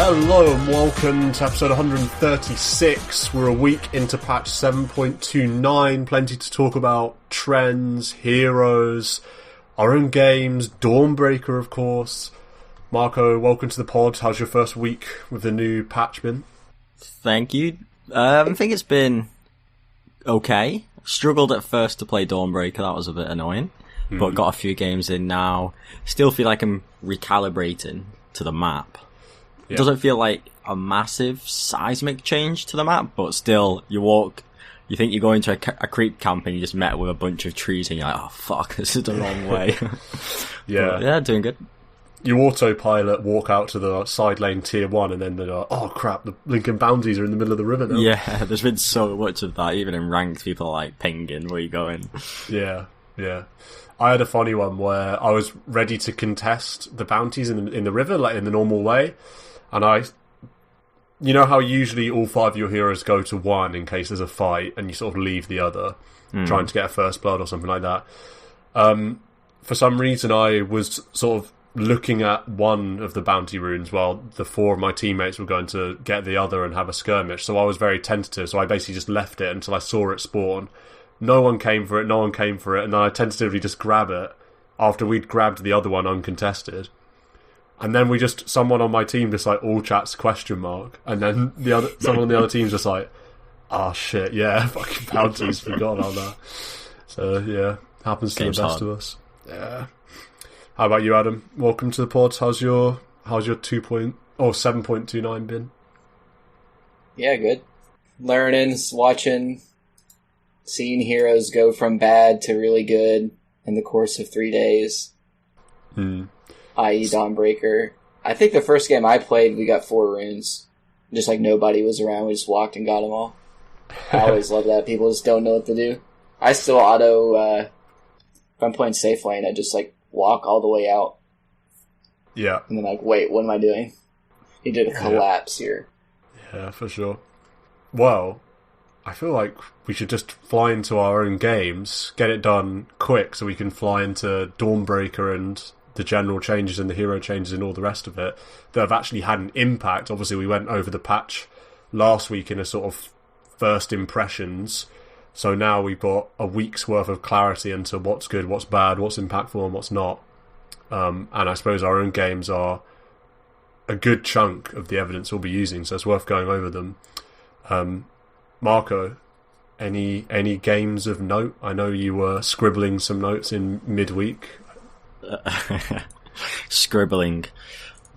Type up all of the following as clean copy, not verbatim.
Hello and welcome to episode 136. We're a week into patch 7.29. Plenty to talk about. Trends, heroes, our own games, Dawnbreaker of course. Marco, welcome to the pod. How's your first week with the new patch been? Thank you. I think it's been okay. Struggled at first to play Dawnbreaker, that was a bit annoying. But got a few games in now. Still feel like I'm recalibrating to the map. It doesn't feel like a massive seismic change to the map, but still, you think you go into a creep camp and you just met with a bunch of trees and you're like, oh fuck, this is the wrong way. But, yeah, doing good. You autopilot, walk out to the side lane tier 1 and then they're like, oh crap, the Lincoln bounties are in the middle of the river now. Yeah, there's been so much of that, even in ranked, people are like, pinging, where you going? Yeah. I had a funny one where I was ready to contest the bounties in the river, like in the normal way. And you know how usually all 5 of your heroes go to one in case there's a fight, and you sort of leave the other, trying to get a first blood or something like that. For some reason, I was sort of looking at one of the bounty runes while the 4 of my teammates were going to get the other and have a skirmish. So I was very tentative, so I basically just left it until I saw it spawn. No one came for it, and then I tentatively just grab it after we'd grabbed the other one uncontested. And then someone on my team just like all chats question mark, and then someone on the other team's just like, oh shit, yeah, fucking bounties, forgot about that. So yeah, happens to the best of us. Yeah. How about you, Adam? Welcome to the pod. How's your 7.29 been? Yeah, good. Learning, watching, seeing heroes go from bad to really good in the course of 3 days. I.e. Dawnbreaker. I think the first game I played, we got 4 runes. Just like nobody was around, we just walked and got them all. I always love that. People just don't know what to do. I still if I'm playing safe lane, I just like walk all the way out. Yeah. And then like, wait, what am I doing? He did a collapse here. Yeah, for sure. Well, I feel like we should just fly into our own games, get it done quick so we can fly into Dawnbreaker and the general changes and the hero changes and all the rest of it that have actually had an impact. Obviously, we went over the patch last week in a sort of first impressions, so now we've got a week's worth of clarity into what's good, what's bad, what's impactful and what's not. And I suppose our own games are a good chunk of the evidence we'll be using, so it's worth going over them. Marco, any games of note? I know you were scribbling some notes in midweek. Scribbling.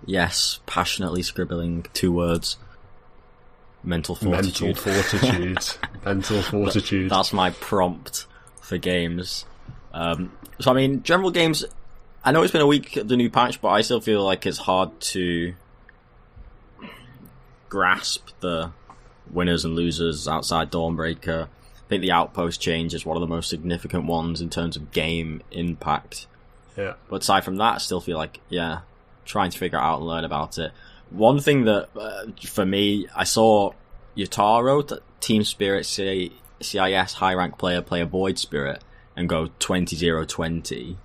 Yes, passionately scribbling 2 words. Mental fortitude. Mental fortitude. That's my prompt for games. So I mean, general games, I know it's been a week of the new patch, but I still feel like it's hard to grasp the winners and losers outside Dawnbreaker. I think the Outpost change is one of the most significant ones in terms of game impact. Yeah. But aside from that, I still feel like, trying to figure out and learn about it. One thing that, for me, I saw Yutaro, the Team Spirit CIS high rank player, play a Void Spirit and go 20-0-20.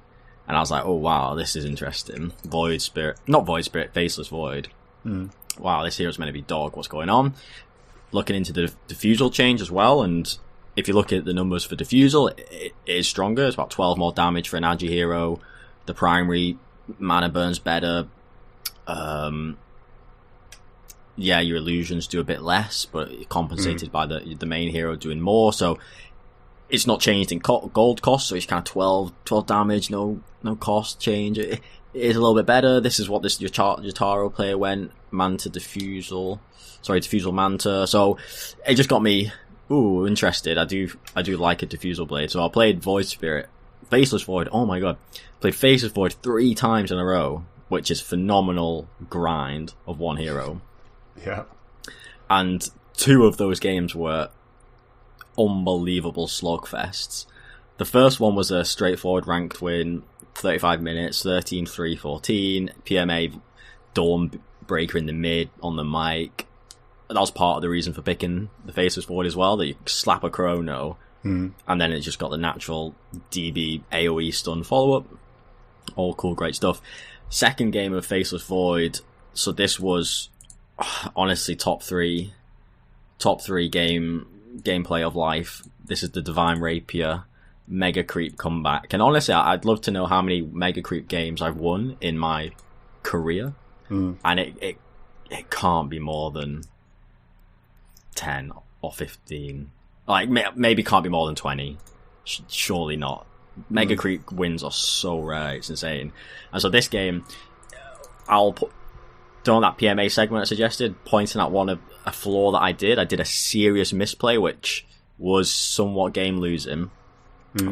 And I was like, oh wow, this is interesting. Faceless Void. Wow, this hero's meant to be dog, what's going on? Looking into the Diffusal change as well, and if you look at the numbers for Diffusal, it is stronger. It's about 12 more damage for an Agi hero. The primary mana burns better. Your illusions do a bit less, but compensated by the main hero doing more. So it's not changed in gold cost, so it's kind of 12 damage, no cost change. It is a little bit better. This is what this Yutaro player went, Diffusal Manta. So it just got me interested. I do like a Diffusal blade. So I played Void Spirit, Faceless Void. Oh my god, played Faceless Void 3 times in a row, which is phenomenal grind of one hero. Yeah, and 2 of those games were unbelievable slugfests. The first one was a straightforward ranked win, 35 minutes, 13-3-14, PMA Dawnbreaker in the mid on the mic. That was part of the reason for picking the Faceless Void as well, that you slap a chrono, and then it just got the natural DB AoE stun follow-up. All cool, great stuff. Second game of Faceless Void, so this was honestly, top three gameplay of life. This is the Divine Rapier Mega Creep comeback. And honestly, I'd love to know how many Mega Creep games I've won in my career. And it can't be more than 10 or 15. Like, maybe can't be more than 20. Surely not. Mega Creep wins are so rare, it's insane. And so this game, I'll put on that PMA segment I suggested, pointing at a flaw that I did a serious misplay, which was somewhat game losing.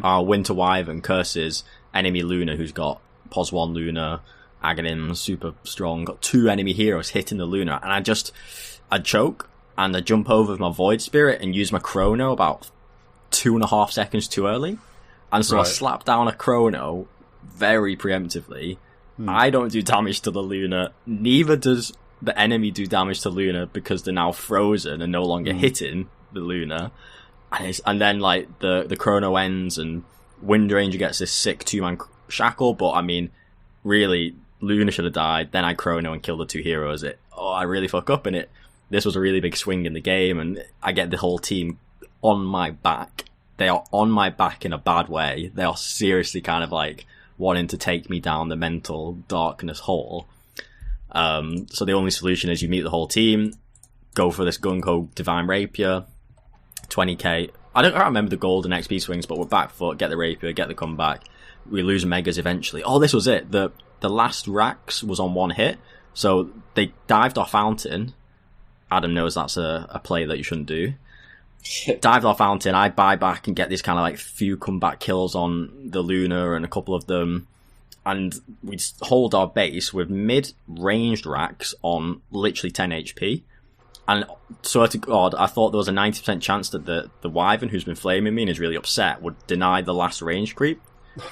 Our Winter Wyvern curses enemy Luna, who's got Pos 1 Luna, Aghanim, super strong, got 2 enemy heroes hitting the Luna, and I'd choke, and I'd jump over with my Void Spirit and use my Chrono about 2.5 seconds too early. And so I slap down a Chrono very preemptively. I don't do damage to the Luna, neither does the enemy do damage to Luna because they're now frozen and no longer hitting the Luna. And then like the Chrono ends and Wind Ranger gets this sick 2-man shackle, but I mean, really, Luna should have died, then I Chrono and kill the 2 heroes. I really fuck up in it. This was a really big swing in the game, and I get the whole team on my back. They are on my back in a bad way. They are seriously kind of like wanting to take me down the mental darkness hole. So the only solution is you meet the whole team, go for this gung-ho Divine Rapier, 20k. I don't remember the gold and XP swings, but we're back foot, get the Rapier, get the comeback. We lose Megas eventually. Oh, this was it. The last Rax was on 1 hit, so they dived our Fountain. Adam knows that's a play that you shouldn't do. Dived our Fountain, I buy back and get these kind of like few comeback kills on the Luna and a couple of them, and we hold our base with mid-ranged Rax on literally 10 HP. And swear to God, I thought there was a 90% chance that the Wyvern, who's been flaming me and is really upset, would deny the last range creep,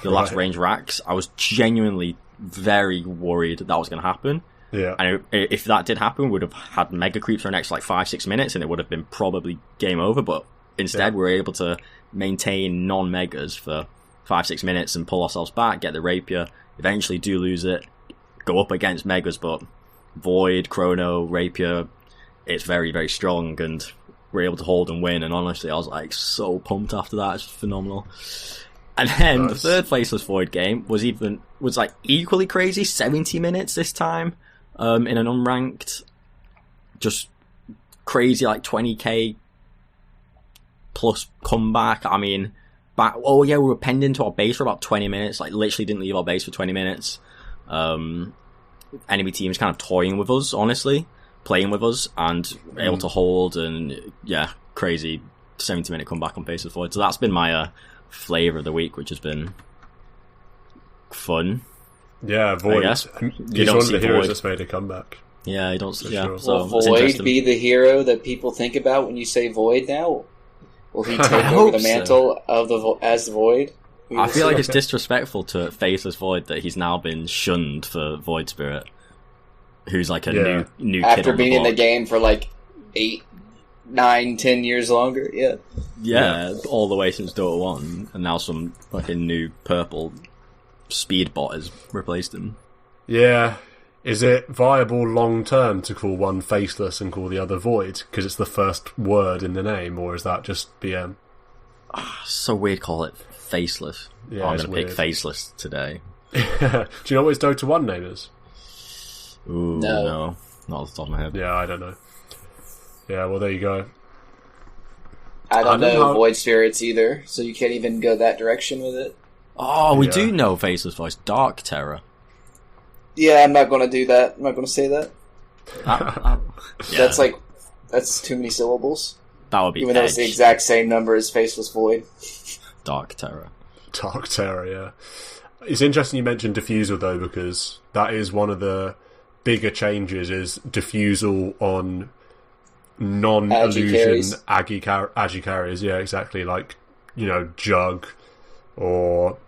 the last range Rax. I was genuinely very worried that was going to happen. Yeah. And if that did happen, we would have had Mega Creeps for the next like 5-6 minutes, and it would have been probably game over. But instead, we were able to maintain non-Megas for 5-6 minutes and pull ourselves back, get the Rapier, eventually do lose it, go up against Megas, but Void, Chrono, Rapier, it's very, very strong, and we're able to hold and win. And honestly, I was like so pumped after that. It's phenomenal. And then the third Faceless Void game was like equally crazy. 70 minutes this time, in an unranked, just crazy, like 20k plus comeback. I mean, we were penned into our base for about 20 minutes. Like literally didn't leave our base for 20 minutes. Enemy teams kind of toying with us, honestly, playing with us, and able to hold, and crazy 70-minute comeback on Faceless Void. So that's been my flavor of the week, which has been fun. Yeah, Void. He's one of the heroes that's made a comeback. Yeah, you don't. Sure. So will Void be the hero that people think about when you say Void now? Will he take over the mantle as the Void? I feel like it's disrespectful to Faceless Void that he's now been shunned for Void Spirit, who's like a new kid after on being the in the block. game for like 8, 9, 10 years longer. Yeah, all the way since Dota 1, and now some fucking new purple speed bot has replaced him. Yeah. Is it viable long term to call one Faceless and call the other Void because it's the first word in the name, or is that just BM? So weird, call it Faceless. Yeah, I'm going to pick Faceless today. Do you know what his Dota 1 name is? Ooh, no, not off the top of my head. Yeah, I don't know. Yeah, well, there you go. I don't know Void Spirits either, so you can't even go that direction with it. Oh, we do know Faceless Voice. Dark Terror. Yeah, I'm not going to do that. I'm not going to say that. That's too many syllables. That would be even though it's the exact same number as Faceless Void. Dark Terror. Dark Terror, yeah. It's interesting you mentioned Diffusal, though, because that is one of the bigger changes, is Diffusal on non-illusion Agi carriers. Yeah, exactly. Like, Jug, or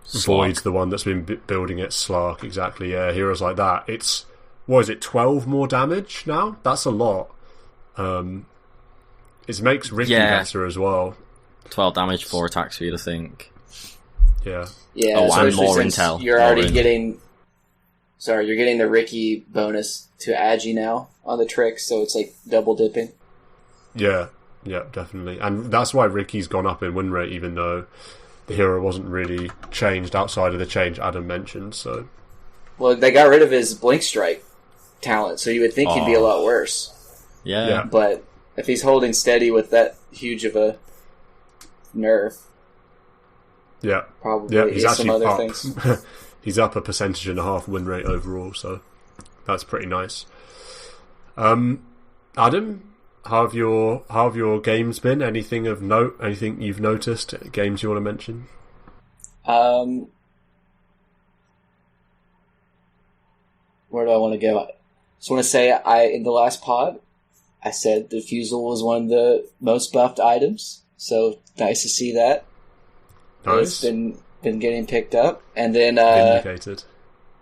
Void's the one that's been building it, Slark, exactly, yeah, heroes like that. It's, 12 more damage now? That's a lot. It makes Ricky better as well. 12 damage, 4 attack speed, I think. Yeah. Yeah, and more intel. You're already getting... Sorry, you're getting the Ricky bonus to Agi now on the trick, so it's like double dipping. Yeah, definitely. And that's why Ricky's gone up in win rate, even though the hero wasn't really changed outside of the change Adam mentioned. So, well, they got rid of his Blink Strike talent, so you would think he'd be a lot worse. Yeah. But if he's holding steady with that huge of a nerf, probably he's actually some other up. things. He's up 1.5% win rate overall, so that's pretty nice. Adam, how have your games been? Anything of note? Anything you've noticed? Games you want to mention? Where do I want to go? I just want to say, in the last pod, I said Diffusal was one of the most buffed items, so nice to see that. Nice. It's been getting picked up, and then Vindicated.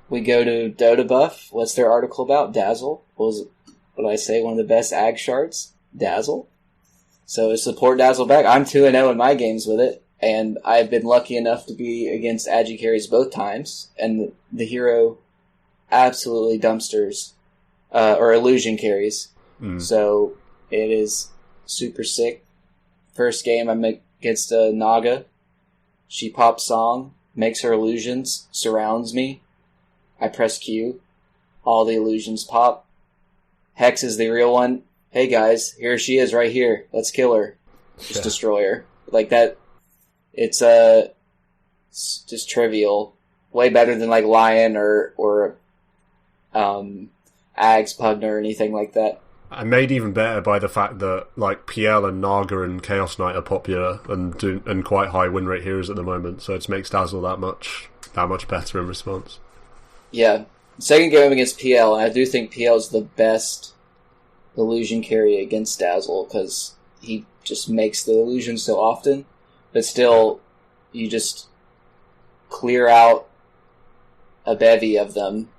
We go to Dota buff. What's their article about? Dazzle was, what I say, one of the best ag shards. Dazzle. So support Dazzle back. I'm 2-0 in my games with it, and I've been lucky enough to be against agi carries both times, and the hero absolutely dumpsters or illusion carries. So it is super sick. First game I'm against Naga. She pops song, makes her illusions, surrounds me. I press Q. All the illusions pop. Hex is the real one. Hey guys, here she is right here. Let's kill her. Just destroy her. Like that. It's just trivial. Way better than like Lion or Ags, Pugner, or anything like that. And made even better by the fact that like PL and Naga and Chaos Knight are popular and quite high win rate heroes at the moment, so it makes Dazzle that much better in response. Yeah. Second game against PL, and I do think PL is the best illusion carry against Dazzle, because he just makes the illusion so often, but still, you just clear out a bevy of them.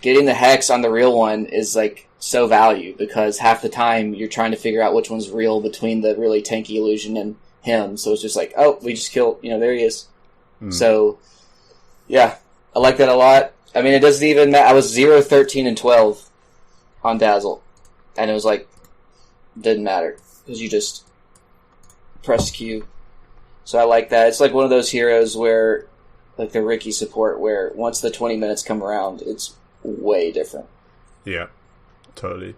Getting the Hex on the real one is like so value, because half the time you're trying to figure out which one's real between the really tanky illusion and him, so it's just like, oh, we just killed, there he is. So, yeah, I like that a lot. I mean, it doesn't even matter. I was 0, 13, and 12 on Dazzle, and it was like, didn't matter, because you just press Q. So I like that. It's like one of those heroes where, like the Ricky support, where once the 20 minutes come around, it's way different. Yeah, totally.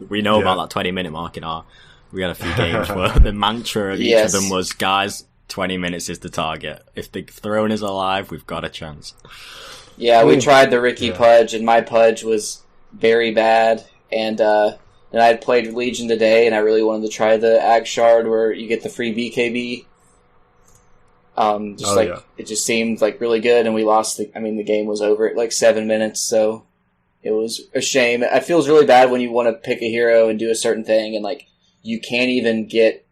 We know about that 20-minute mark in our... We had a few games where the mantra of each of them was, guys, 20 minutes is the target. If the throne is alive, we've got a chance. Yeah, we tried the Ricky Pudge, and my Pudge was very bad. And I had played Legion today, and I really wanted to try the Ag Shard where you get the free BKB. It just seemed like really good, and we lost the game was over at like 7 minutes, so it was a shame. It feels really bad when you want to pick a hero and do a certain thing, and like you can't even get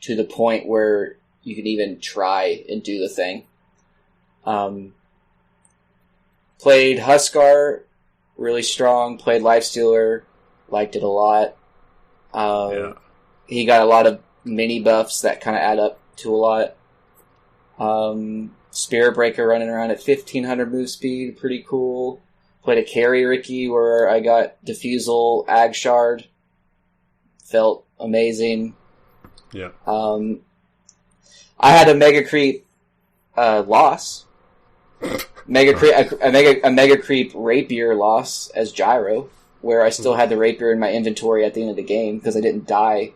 to the point where you can even try and do the thing. Played Huskar, really strong. Played Lifestealer, liked it a lot. He got a lot of mini buffs that kind of add up to a lot. Spirit Breaker running around at 1500 move speed, pretty cool. Played a carry Ricky where I got Diffusal, Ag Shard. Felt amazing. Yeah. I had a Mega Creep loss. A Mega Creep Rapier loss as Gyro, where I still had the Rapier in my inventory at the end of the game because I didn't die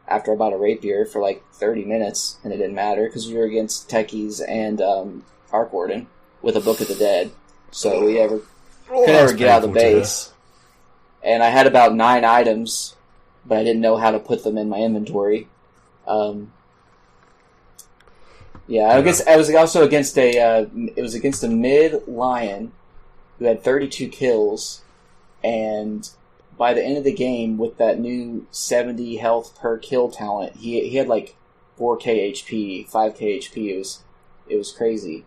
after I bought a Rapier for like 30 minutes, and it didn't matter because we were against Techies and Arc Warden with a Book of the Dead, so we could never get out of the base. And I had about 9 items, but I didn't know how to put them in my inventory. I guess I was also against a mid Lion who had 32 kills, and by the end of the game, with that new 70 health per kill talent, he had like 4k HP, 5k HP. It was crazy.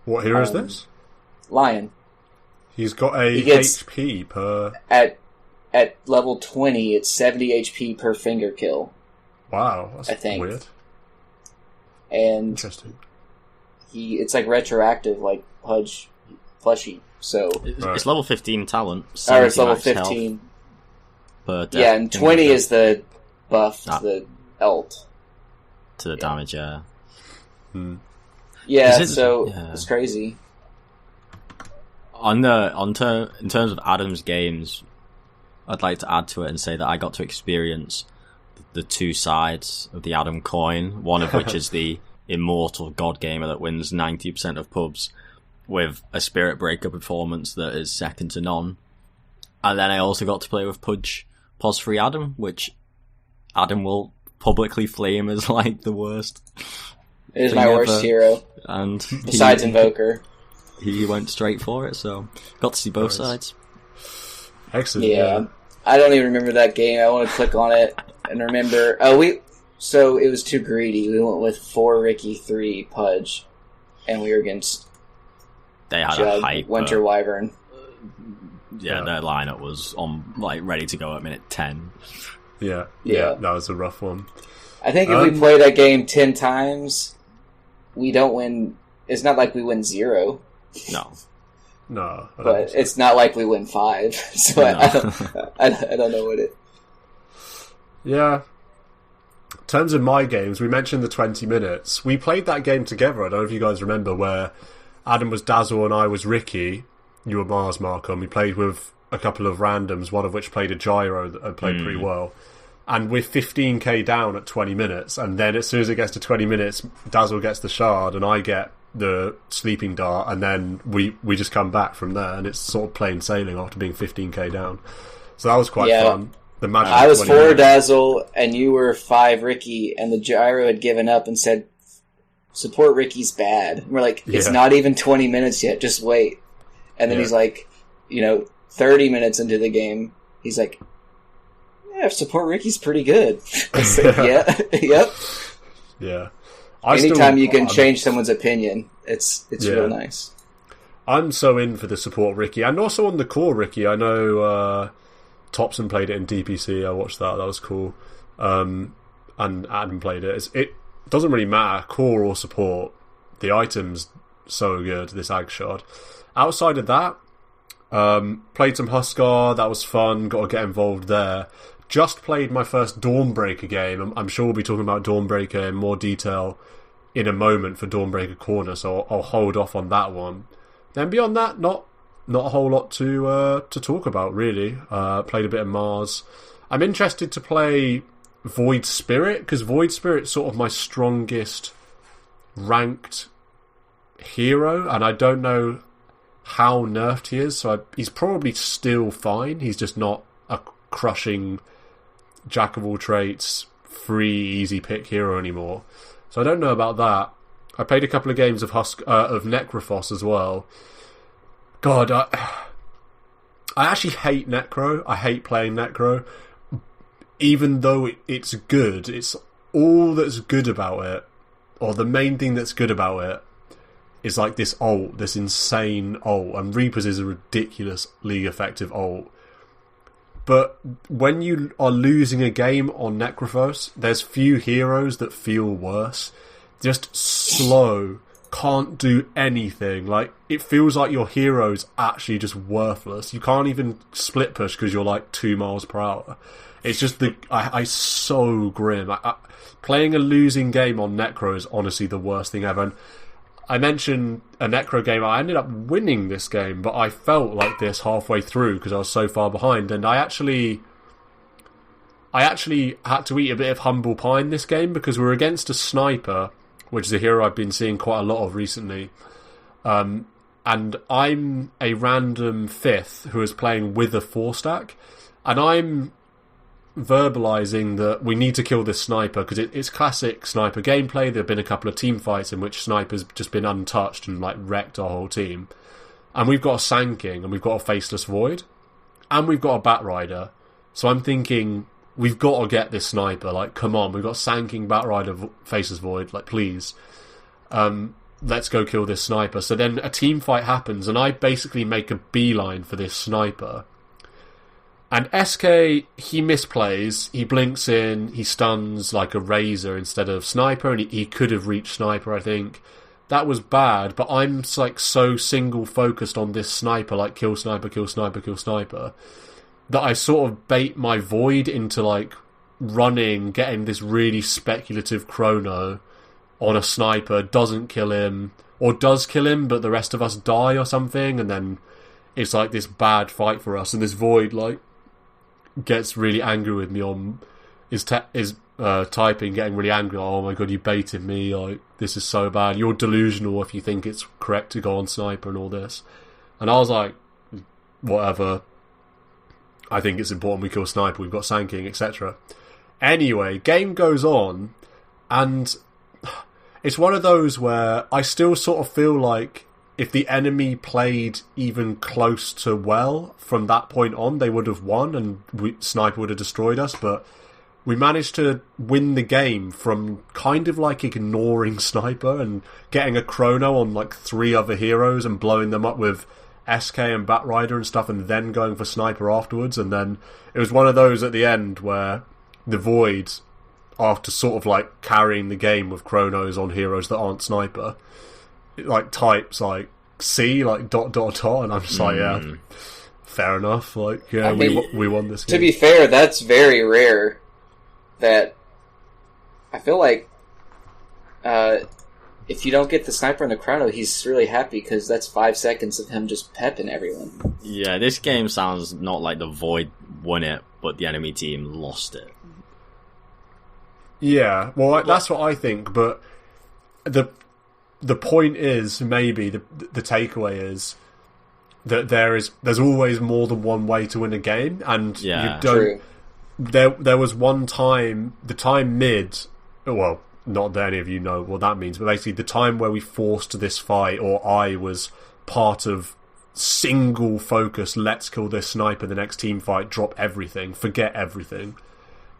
What hero is this? Lion. He's got HP per... At level 20, it's 70 HP per finger kill. Wow, that's weird. And interesting. It's like retroactive, like Pudge Plushy. So it's level 15 talent. Or it's level max health 15. per death. Yeah, and 20 is the buff to the elt. To the damage, yeah. Yeah, yeah. it's crazy. In terms of Adam's games, I'd like to add to it and say that I got to experience the two sides of the Adam coin, one of which is the immortal god gamer that wins 90% of pubs with a Spirit Breaker performance that is second to none. And then I also got to play with Pos Free Adam, which Adam will publicly flame as like the worst. It is my worst hero. And besides Invoker. He went straight for it, so got to see both sides. Excellent. Yeah. I don't even remember that game. I want to click on it and remember. So it was too greedy. We went with 4 Ricky, 3 Pudge, and we were against they had Jug, a hype Winter Wyvern. Yeah, their lineup was on ready to go at minute 10. Yeah, that was a rough one. I think if we play that game 10 times, we don't win. It's not like we win 0. No. But it's not like we win 5. So no. I don't know what it... Yeah. In terms of my games, we mentioned the 20 minutes. We played that game together, I don't know if you guys remember, where Adam was Dazzle and I was Ricky. You were Mars, Markham. We played with a couple of randoms, one of which played a gyro that had played pretty well. And we're 15k down at 20 minutes, and then as soon as it gets to 20 minutes, Dazzle gets the shard and I get the sleeping dart, and then we just come back from there, and it's sort of plain sailing after being 15k down. So that was quite fun. The magic I was 4 Dazzle and you were 5 Ricky, and the gyro had given up and said, support Ricky's bad. And we're like, it's not even 20 minutes yet, just wait. And then he's like, 30 minutes into the game, he's like, yeah, support Ricky's pretty good. I said, yep. Yeah. Anytime you can change someone's opinion, it's real nice. I'm so in for the support Ricky, and also on the core Ricky. I know Topson played it in DPC. I watched that. That was cool. And Adam played it. It doesn't really matter, core or support. The item's so good, this Ag Shard. Outside of that, played some Huskar. That was fun. Got to get involved there. Just played my first Dawnbreaker game. I'm sure we'll be talking about Dawnbreaker in more detail in a moment for Dawnbreaker Corner, so I'll hold off on that one. Then beyond that, not a whole lot to talk about, really. Played a bit of Mars. I'm interested to play Void Spirit, because Void Spirit's sort of my strongest ranked hero, and I don't know how nerfed he is, so he's probably still fine. He's just not a crushing jack of all traits, free, easy pick hero anymore. So I don't know about that. I played a couple of games of Necrophos as well. God, I actually hate Necro. I hate playing Necro. Even though it's good, it's all that's good about it, or the main thing that's good about it, is like this ult, this insane ult, and Reapers is a ridiculously effective ult. But when you are losing a game on Necrophos, there's few heroes that feel worse. Just slow, can't do anything. Like, it feels like your hero's actually just worthless. You can't even split push because you're like 2 miles per hour. It's just I so grim. Playing a losing game on Necro is honestly the worst thing ever. And I mentioned a Necro game. I ended up winning this game, but I felt like this halfway through because I was so far behind. And I actually had to eat a bit of humble pie in this game because we were against a sniper, which is a hero I've been seeing quite a lot of recently. And I'm a random 5th who is playing with a 4-stack. And I'm verbalizing that we need to kill this sniper because it's classic sniper gameplay. There have been a couple of team fights in which snipers just been untouched and like wrecked our whole team, and we've got a Sanking and we've got a Faceless Void and we've got a Bat Rider. So I'm thinking we've got to get this sniper, like, come on, we've got Sanking, Bat Rider, Faceless Void, like, please, let's go kill this sniper. So then a team fight happens and I basically make a beeline for this sniper. And SK, he misplays, he blinks in, he stuns like a Razor instead of Sniper, and he could have reached Sniper, I think. that was bad, but I'm like so single focused on this sniper, like kill sniper, kill sniper, kill sniper, that I sort of bait my void into like running, getting this really speculative chrono on a sniper, doesn't kill him, or does kill him, but the rest of us die or something, and then it's like this bad fight for us, and this void like gets really angry with me on is typing, getting really angry. Oh my god, you baited me! Like this is so bad. You're delusional if you think it's correct to go on sniper and all this. And I was like, whatever. I think it's important we kill sniper. We've got Sanking, etc. Anyway, game goes on, and it's one of those where I still sort of feel like if the enemy played even close to well from that point on, they would have won and Sniper would have destroyed us, but we managed to win the game from kind of like ignoring Sniper and getting a chrono on like 3 other heroes and blowing them up with SK and Batrider and stuff, and then going for Sniper afterwards. And then it was one of those at the end where the Void, after sort of like carrying the game with chronos on heroes that aren't Sniper, it like types like C like ... and I'm just like, yeah, fair enough. Like, yeah, we won this game. To be fair, that's very rare. That I feel like if you don't get the sniper in the chrono, he's really happy because that's 5 seconds of him just pepping everyone. Yeah, this game sounds not like the Void won it, but the enemy team lost it. Yeah, well, that's what I think, but the point is, maybe the takeaway is that there's always more than one way to win a game, and you don't. True. There was one time, the time mid, well, not that any of you know what that means, but basically the time where we forced this fight, or I was part of single focus, let's kill this sniper, the next team fight, drop everything, forget everything.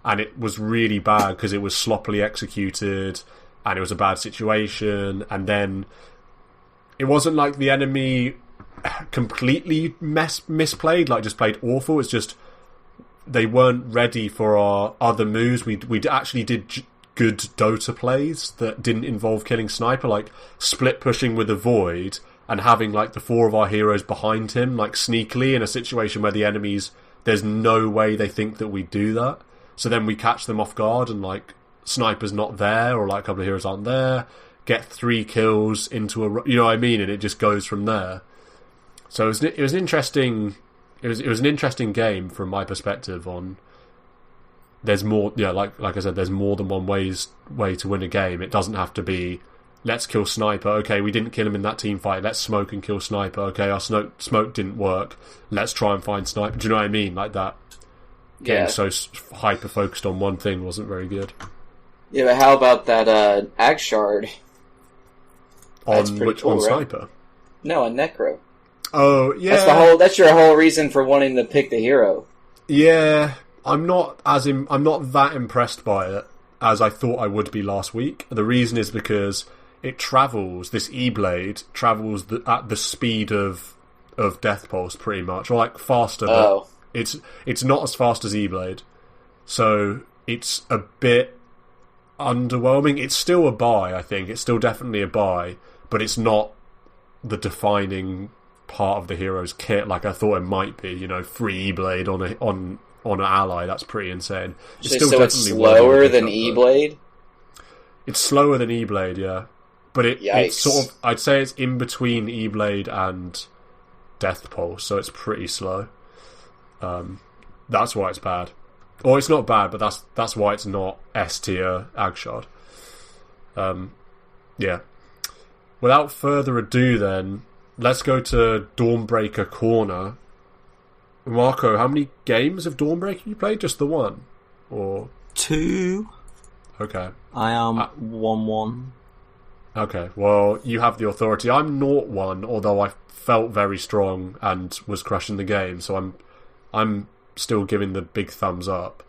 And it was really bad because it was sloppily executed and it was a bad situation. And then it wasn't like the enemy completely misplayed, like just played awful. It's just they weren't ready for our other moves. We actually did good Dota plays that didn't involve killing sniper, like split pushing with a Void and having like the 4 of our heroes behind him, like sneakily in a situation where the enemies, there's no way they think that we do that. So then we catch them off guard and like sniper's not there, or like a couple of heroes aren't there, get 3 kills into a, you know what I mean, and it just goes from there. So it was an interesting game from my perspective on. There's more, yeah, like I said, there's more than one way to win a game. It doesn't have to be let's kill sniper. Okay, we didn't kill him in that team fight. Let's smoke and kill sniper. Okay, our smoke didn't work. Let's try and find sniper. Do you know what I mean? Like that. Getting so hyper focused on one thing wasn't very good. Yeah, but how about that Ag Shard? On which cool, one, right? Sniper? No, on Necro. Oh yeah, that's your whole reason for wanting to pick the hero. Yeah, I'm not that impressed by it as I thought I would be last week. The reason is because it travels. This E-Blade travels at the speed of Death Pulse, pretty much, or like faster. Oh. It's not as fast as E-Blade, so it's a bit underwhelming. It's still a buy, I think. It's still definitely a buy, but it's not the defining part of the hero's kit like I thought it might be. You know, free E-Blade on an ally, that's pretty insane. It's still so definitely it's slower than E-Blade? It's slower than E-Blade, yeah. But it's sort of, I'd say it's in between E-Blade and Death Pulse, so it's pretty slow. That's why it's bad. Or it's not bad, but that's why it's not S tier Agshard. Yeah. Without further ado then, let's go to Dawnbreaker Corner. Marco, how many games of Dawnbreaker you played? Just the one? Or 2? Okay. I am 1-1. Okay, well, you have the authority. I'm 0-1, although I felt very strong and was crushing the game, so I'm still giving the big thumbs up.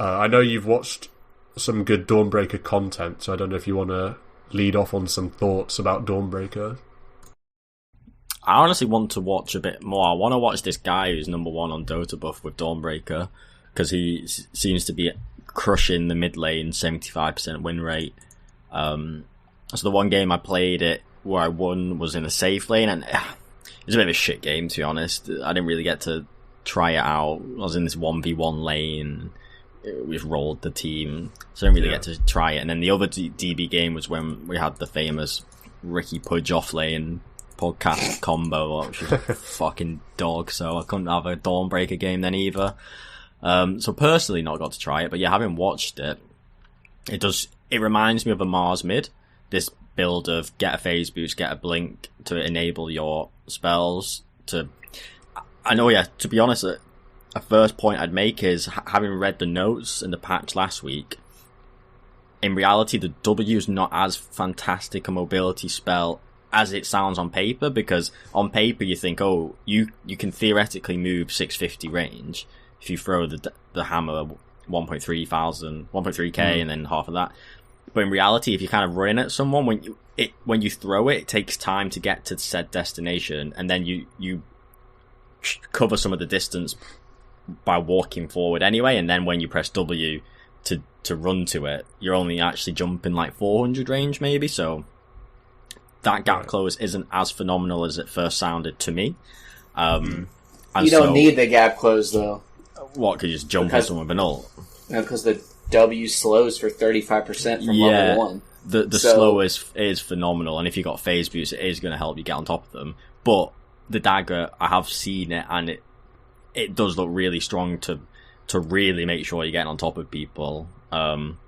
I know you've watched some good Dawnbreaker content, so I don't know if you want to lead off on some thoughts about Dawnbreaker. I honestly want to watch a bit more. I want to watch this guy who's number 1 on Dota buff with Dawnbreaker, because he seems to be crushing the mid lane, 75% win rate. So the one game I played it where I won was in a safe lane, and it was a bit of a shit game, to be honest. I didn't really get to try it out. I was in this 1v1 lane. We just rolled the team, so I didn't really get to try it. And then the other DB game was when we had the famous Ricky Pudge off lane podcast combo, which was a fucking dog, so I couldn't have a Dawnbreaker game then either. So personally not got to try it, but yeah, having watched it, it reminds me of a Mars mid. This build of get a phase boost, get a blink to enable your spells. To be honest, a first point I'd make is, having read the notes in the patch last week, in reality the W is not as fantastic a mobility spell as it sounds on paper, because on paper you think, oh, you can theoretically move 650 range if you throw the hammer 1.3k and then half of that. But in reality, if you're kind of running at someone, when you throw it, it takes time to get to said destination, and then you cover some of the distance by walking forward anyway, and then when you press W to run to it, you're only actually jumping like 400 range maybe, so that gap close isn't as phenomenal as it first sounded to me. You don't need the gap close, though. What, could you just jump on someone with an ult? No, because the W slows for 35% from level 1. The slow is phenomenal, and if you got phase boost, it is going to help you get on top of them. But the dagger, I have seen it, and it does look really strong to really make sure you're getting on top of people. And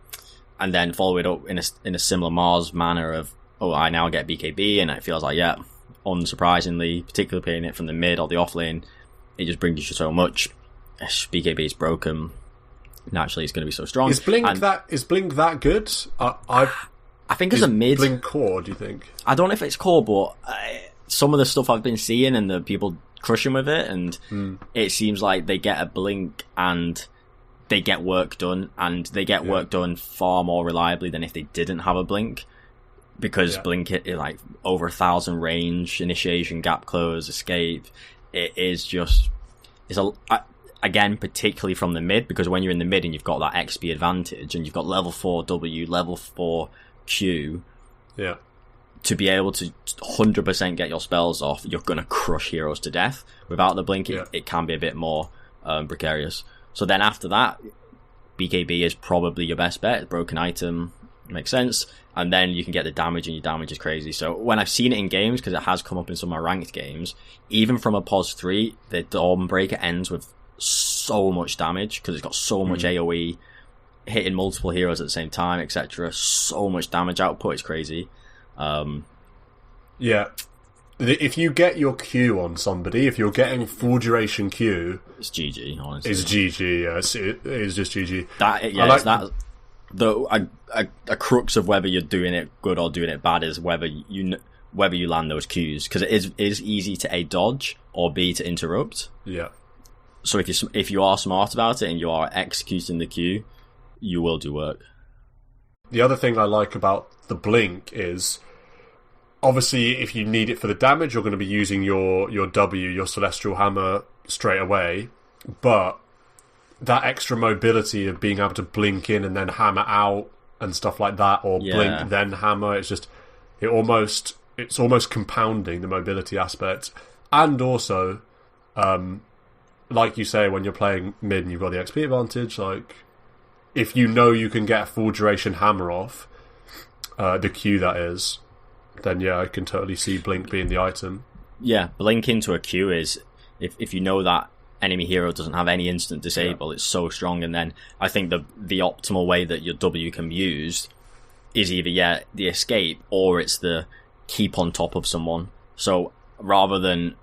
then follow it up in a similar Mars manner of, I now get BKB, and it feels like, unsurprisingly, particularly playing it from the mid or the off lane, it just brings you so much. BKB is broken. Naturally, it's going to be so strong. Is Blink that good? I think as a mid, Blink core, do you think? I don't know if it's core, but some of the stuff I've been seeing and the people crushing with it, and it seems like they get a Blink and they get work done, and they get work done far more reliably than if they didn't have a Blink. Because Blink hit like over 1,000 range, initiation, gap close, escape. Again, particularly from the mid, because when you're in the mid and you've got that XP advantage and you've got level 4 W, level 4 Q, to be able to 100% get your spells off, you're going to crush heroes to death. Without the blink, it can be a bit more precarious. So then after that, BKB is probably your best bet. Broken item makes sense. And then you can get the damage, and your damage is crazy. So when I've seen it in games, because it has come up in some of my ranked games, even from a pos 3, the Dawnbreaker ends with so much damage, because it's got so much AoE, hitting multiple heroes at the same time, etc. So much damage output, it's crazy. If you get your Q on somebody, if you're getting full duration Q, it's GG, honestly. It's GG, yes. It is just GG. A crux of whether you're doing it good or doing it bad is whether you land those Qs, because it is easy to A, dodge, or B, to interrupt. Yeah. So if you are smart about it and you are executing the Q, you will do work. The other thing I like about the blink is, obviously, if you need it for the damage, you're going to be using your W, your Celestial Hammer, straight away. But that extra mobility of being able to blink in and then hammer out and stuff like that, or blink then hammer, it's almost compounding the mobility aspect. And also, like you say, when you're playing mid and you've got the XP advantage, like, if you know you can get a full duration hammer off, the Q that is, then I can totally see blink being the item. Yeah, blink into a Q is, if you know that enemy hero doesn't have any instant disable, it's so strong. And then I think the optimal way that your W can be used is either the escape, or it's the keep on top of someone. So rather than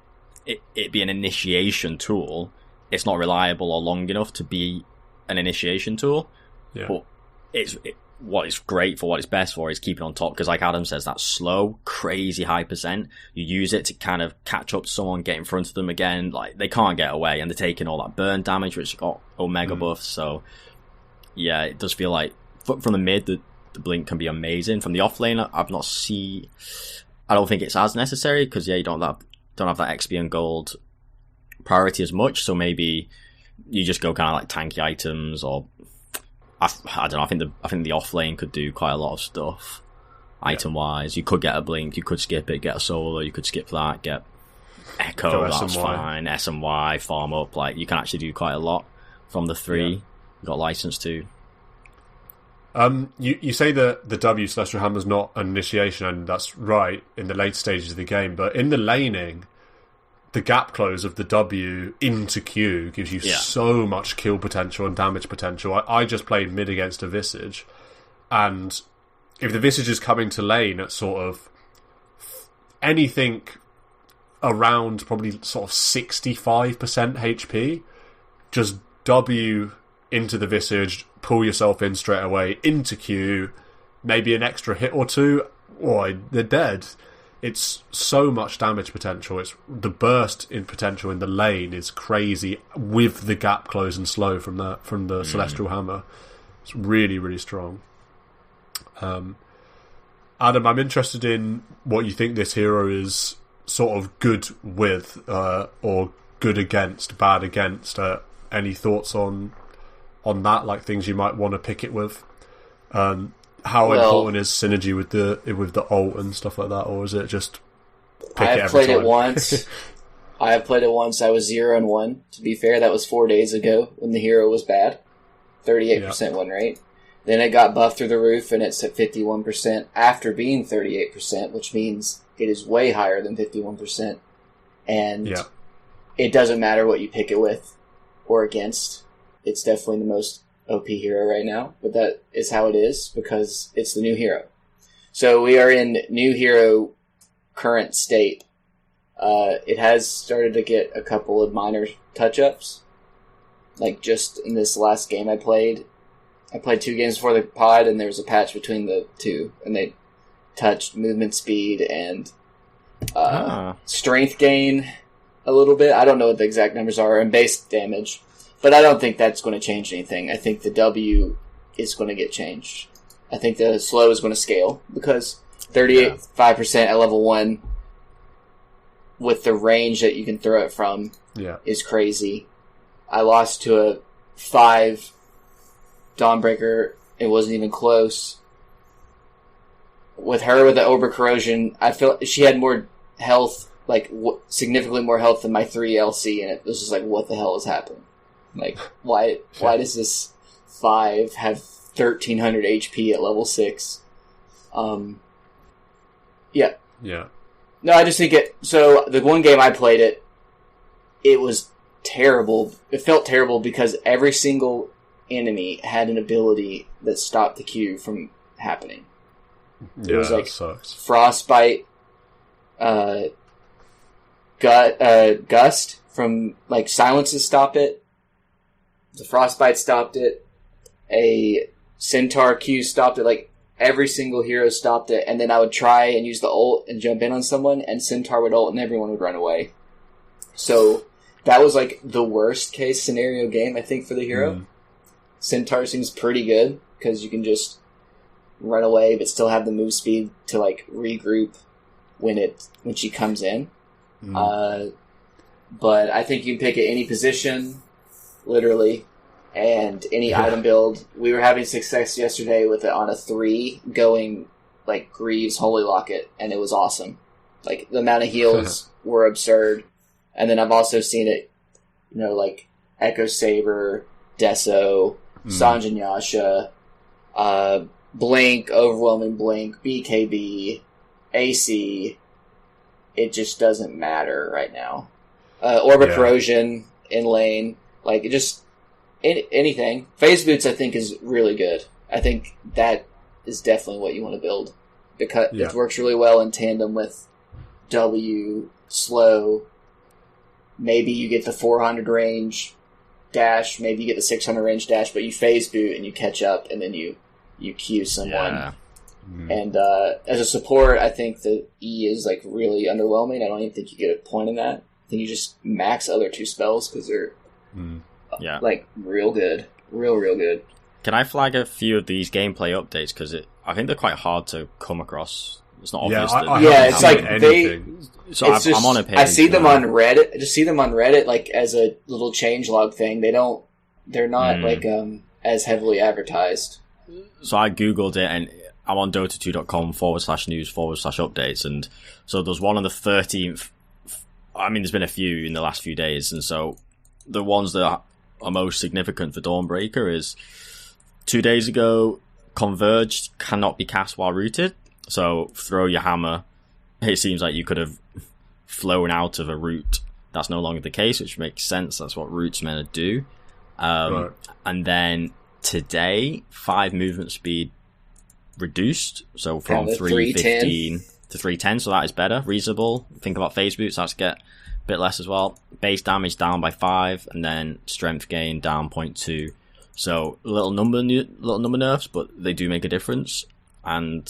it be an initiation tool, it's not reliable or long enough to be an initiation tool. But what it's great for, what it's best for, is keeping on top, because like Adam says, that slow, crazy high percent, you use it to kind of catch up to someone, get in front of them again, like they can't get away, and they're taking all that burn damage, which got Omega buffs. So it does feel like from the mid, the blink can be amazing. From the off lane, I don't think it's as necessary, because you don't have that XP and gold priority as much, so maybe you just go kind of like tanky items, or I don't know. I think the off lane could do quite a lot of stuff. item-wise. You could get a blink, you could skip it, get a solo, you could skip that, get echo, Go that's SMY. fine, SMY, farm up, like, you can actually do quite a lot from the 3 you got license to. You say that the W Celestial Hammer's not an initiation, and that's right in the late stages of the game, but in the laning, the gap close of the W into Q gives you so much kill potential and damage potential. I just played mid against a Visage, and if the Visage is coming to lane at sort of anything around probably sort of 65% HP, just W into the Visage, pull yourself in straight away, into Q, maybe an extra hit or two, or they're dead. It's so much damage potential. It's the burst in potential in the lane is crazy with the gap close and slow from the Celestial Hammer. It's really, really strong. Adam, I'm interested in what you think this hero is sort of good with, or good against, bad against. Any thoughts on that? Like things you might want to pick it with? How important is synergy with the ult and stuff like that, or is it just pick it every time? I've played it once. I have played it once. I was 0-1. To be fair, that was 4 days ago when the hero was bad. 38% win rate. Then it got buffed through the roof, and it's at 51% after being 38%, which means it is way higher than 51%. And it doesn't matter what you pick it with or against. It's definitely the most OP hero right now, but that is how it is because it's the new hero. So we are in new hero current state. It has started to get a couple of minor touch-ups. Like just in this last game I played 2 games before the pod, and there was a patch between the two, and they touched movement speed and strength gain a little bit. I don't know what the exact numbers are, and base damage. But I don't think that's going to change anything. I think the W is going to get changed. I think the slow is going to scale because 38.5% at level 1 with the range that you can throw it from is crazy. I lost to a 5 Dawnbreaker. It wasn't even close. With her with the Ober Corrosion, I feel she had more health, like significantly more health than my 3 LC, and it was just like, what the hell is happening? Like, why does this 5 have 1300 HP at level 6? Yeah. No, I just think so the one game I played it was terrible. It felt terrible because every single enemy had an ability that stopped the Q from happening. It was like Frostbite, Gust from, like, silences stopped it. The Frostbite stopped it. A Centaur Q stopped it. Like, every single hero stopped it. And then I would try and use the ult and jump in on someone, and Centaur would ult and everyone would run away. So, that was, like, the worst case scenario game, I think, for the hero. Centaur seems pretty good, because you can just run away, but still have the move speed to, like, regroup when she comes in. But I think you can pick at any position, literally, and any item build. We were having success yesterday with it on a 3 going like Greaves Holy Locket, and it was awesome. Like, the amount of heals were absurd. And then I've also seen it, like Echo Saber, Deso, Sanjin Yasha, Blink, Overwhelming Blink, BKB, AC. It just doesn't matter right now. Orbit Corrosion in lane. Like, just anything. Phase Boots, I think, is really good. I think that is definitely what you want to build. Because it works really well in tandem with W, slow. Maybe you get the 400 range dash. Maybe you get the 600 range dash, but you phase boot and you catch up, and then you Q someone. And as a support, I think the E is, like, really underwhelming. I don't even think you get a point in that. I think you just max other 2 spells because they're like, real good. Real good. Can I flag a few of these gameplay updates? Because I think they're quite hard to come across. It's not obvious. It's like anything. I'm on a page. I see them on Reddit. I just see them on Reddit, like, as a little changelog thing. They're not like as heavily advertised. So I googled it, and I'm on Dota2.com/news/updates, and so there's one on the 13th. I mean, there's been a few in the last few days, and so the ones that are most significant for Dawnbreaker is 2 days ago, Converged cannot be cast while rooted, so throw your hammer. It seems like you could have flown out of a root. That's no longer the case, which makes sense. That's what root's meant to do. Right. And then today, 5 movement speed reduced, so from 315 to 310, so that is better, reasonable. Think about phase boots, that's get a bit less as well. Base damage down by 5, and then strength gain down 0.2. So little number nerfs, but they do make a difference. And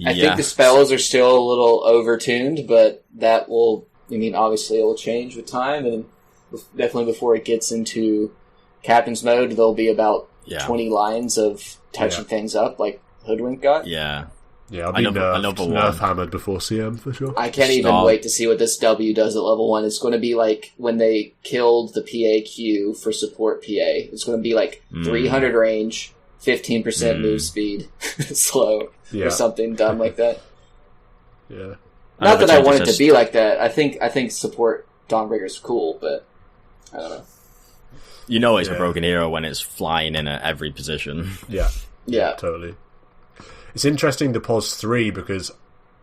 I think the spells are still a little overtuned, but that will, obviously it will change with time, and definitely before it gets into Captain's mode, there'll be about 20 lines of touching things up, like Hoodwink got. Yeah, I've been nerf hammered before CM, for sure. I can't even wait to see what this W does at level 1. It's going to be like when they killed the PAQ for support PA. It's going to be like 300 range, 15% move speed, slow, or something dumb like that. Yeah. Not that I want it to be like that. I think support Dawnbreaker is cool, but I don't know. You know it's a broken hero when it's flying in at every position. Yeah, totally. It's interesting the POS 3 because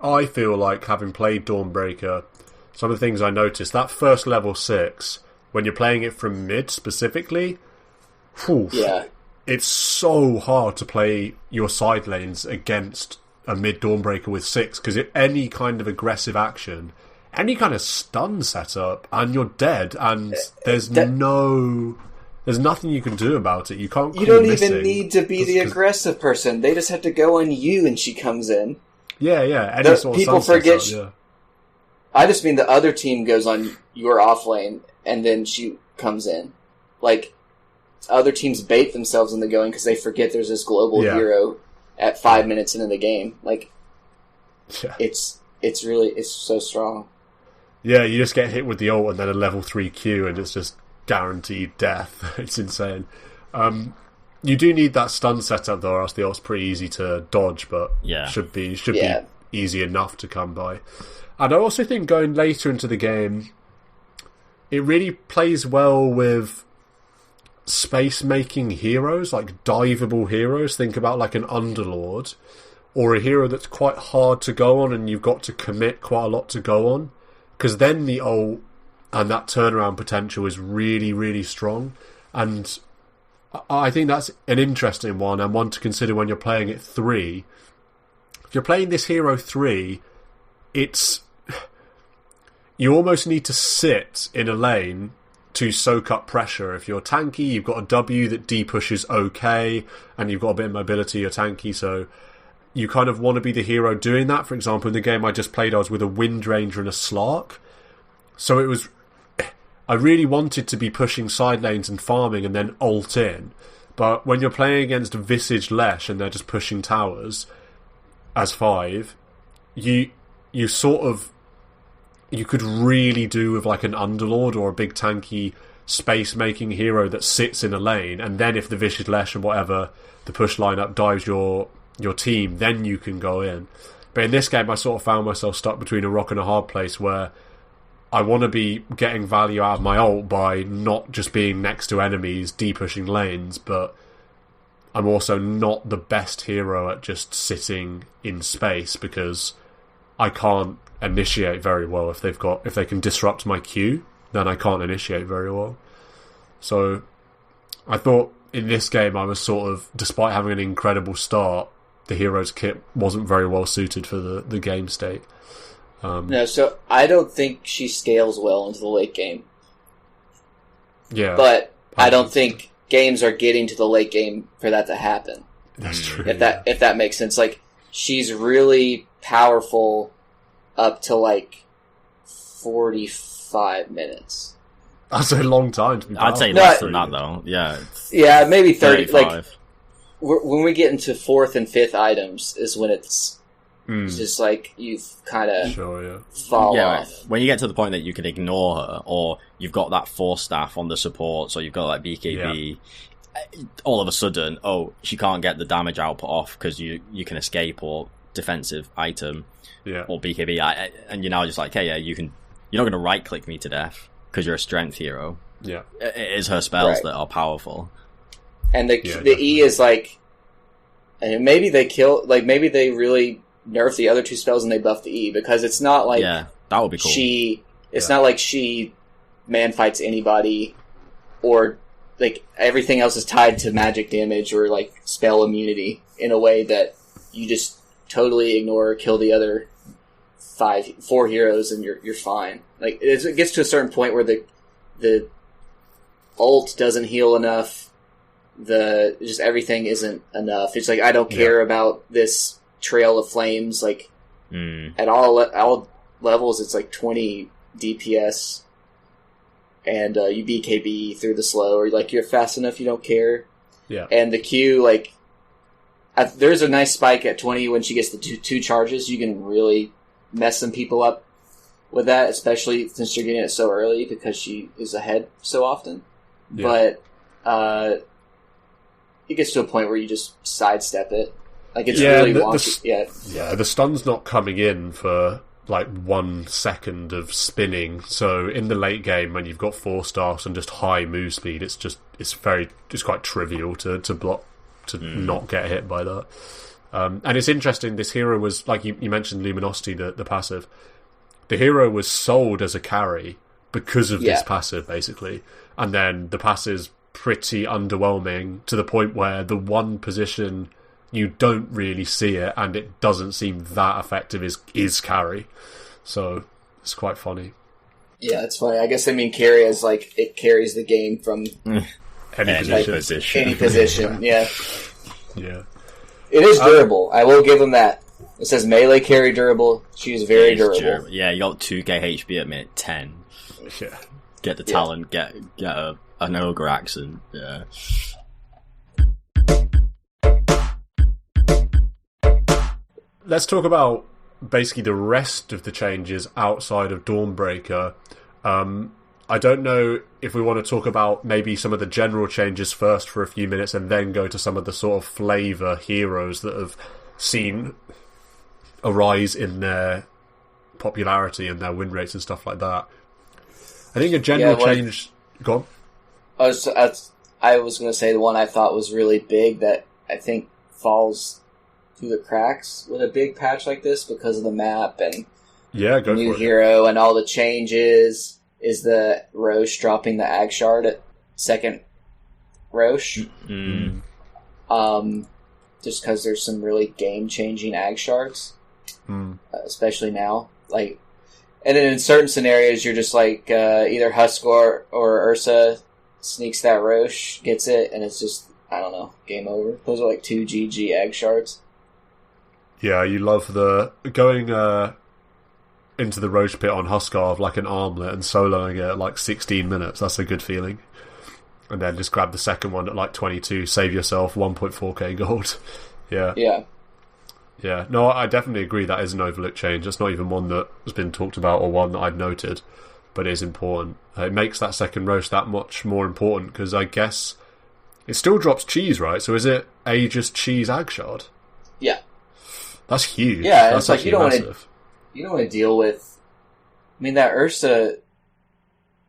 I feel like, having played Dawnbreaker, some of the things I noticed, that first level 6, when you're playing it from mid specifically, it's so hard to play your side lanes against a mid Dawnbreaker with 6, because any kind of aggressive action, any kind of stun setup, and you're dead, and there's nothing you can do about it. You can't. You don't even need to be the aggressive person. They just have to go on you, and she comes in. Yeah. Any sort of people forget. Setup, I just mean the other team goes on your off lane, and then she comes in. Like, other teams bait themselves into going because they forget there's this global hero at 5 minutes into the game. Like, it's so strong. Yeah, you just get hit with the ult and then a level 3 Q, and it's just guaranteed death. It's insane. You do need that stun setup though, or else the ult's pretty easy to dodge, but should be easy enough to come by. And I also think going later into the game, it really plays well with space-making heroes, like diveable heroes. Think about like an Underlord, or a hero that's quite hard to go on and you've got to commit quite a lot to go on, because then the ult and that turnaround potential is really, really strong. And I think that's an interesting one, and one to consider when you're playing it 3. If you're playing this hero 3, you almost need to sit in a lane to soak up pressure. If you're tanky, you've got a W that D-pushes okay, and you've got a bit of mobility, you're tanky, so you kind of want to be the hero doing that. For example, in the game I just played, I was with a Windranger and a Slark. So I really wanted to be pushing side lanes and farming and then ult in. But when you're playing against Visage Lesh and they're just pushing towers as 5, you could really do with like an Underlord or a big tanky space-making hero that sits in a lane, and then if the Visage Lesh and whatever, the push lineup dives your team, then you can go in. But in this game I sort of found myself stuck between a rock and a hard place, where I want to be getting value out of my ult by not just being next to enemies, de-pushing lanes, but I'm also not the best hero at just sitting in space, because I can't initiate very well. If they can disrupt my Q, then I can't initiate very well. So I thought in this game I was sort of, despite having an incredible start, the hero's kit wasn't very well suited for the game state. No, so I don't think she scales well into the late game. Yeah. But I don't think games are getting to the late game for that to happen. That's true. If that makes sense. Like, she's really powerful up to like 45 minutes. That's a long time to be powerful. I'd say less than that though. Yeah. Yeah, maybe 30. 35. Like, when we get into 4th and 5th items is when it's just like you've kind of fall off. When you get to the point that you can ignore her, or you've got that 4 staff on the support, so you've got like BKB, all of a sudden, she can't get the damage output off because you can escape or defensive item or BKB, and you're now just like, hey, you're not going to right click me to death because you're a strength hero. Yeah, it is her spells that are powerful, and the E is like, and maybe they maybe they really nerf the other two spells and they buff the E, because it's not like that would be cool. It's not like she man fights anybody, or like everything else is tied to magic damage or like spell immunity in a way that you just totally ignore or kill the other 4 heroes and you're fine. Like it gets to a certain point where the ult doesn't heal enough. Just everything isn't enough. It's like I don't care about this trail of flames. Like at all levels, it's like 20 DPS. And you BKB through the slow, or like you're fast enough, you don't care. Yeah. And the Q, like, there's a nice spike at 20 when she gets the two charges. You can really mess some people up with that, especially since you're getting it so early because she is ahead so often. Yeah. But it gets to a point where you just sidestep it. Like it's really wonky. Yeah, the stun's not coming in for like 1 second of spinning, so in the late game when you've got 4 stars and just high move speed, it's quite trivial to block, to not get hit by that. And it's interesting, this hero was, like you mentioned Luminosity, the passive, the hero was sold as a carry because of this passive basically, and then the passive's pretty underwhelming to the point where the one position you don't really see it, and it doesn't seem that effective, is carry. So it's quite funny. Yeah, it's funny. I guess carry is like it carries the game from any position. Any position, yeah. Yeah. It is durable. I will give them that. It says melee carry durable. She is very durable. Yeah, you got 2k HP at minute 10. Yeah. Get the talent, get an ogre accent. Yeah. Let's talk about basically the rest of the changes outside of Dawnbreaker. I don't know if we want to talk about maybe some of the general changes first for a few minutes and then go to some of the sort of flavour heroes that have seen a rise in their popularity and their win rates and stuff like that. I think a general change... Go on. I was going to say the one I thought was really big that I think falls through the cracks with a big patch like this because of the map and new hero and all the changes is the Roche dropping the Ag Shard at second Roche. Just because there's some really game-changing Ag Shards, especially now. Like, and then in certain scenarios, you're just like either Huskar or Ursa sneaks that Roche, gets it, and it's just, I don't know, game over. Those are like 2 GG Ag Shards. Yeah, you love the going into the Roche pit on Huskar like an armlet and soloing it at like 16 minutes. That's a good feeling. And then just grab the second one at like 22, save yourself 1.4k gold. Yeah. No, I definitely agree that is an overlooked change. That's not even one that has been talked about or one that I'd noted, but it is important. It makes that second Roche that much more important because I guess it still drops cheese, right? So is it Aegis cheese Ag Shard? Yeah. That's huge. Yeah, that's it's like you don't want to deal with. I mean, that Ursa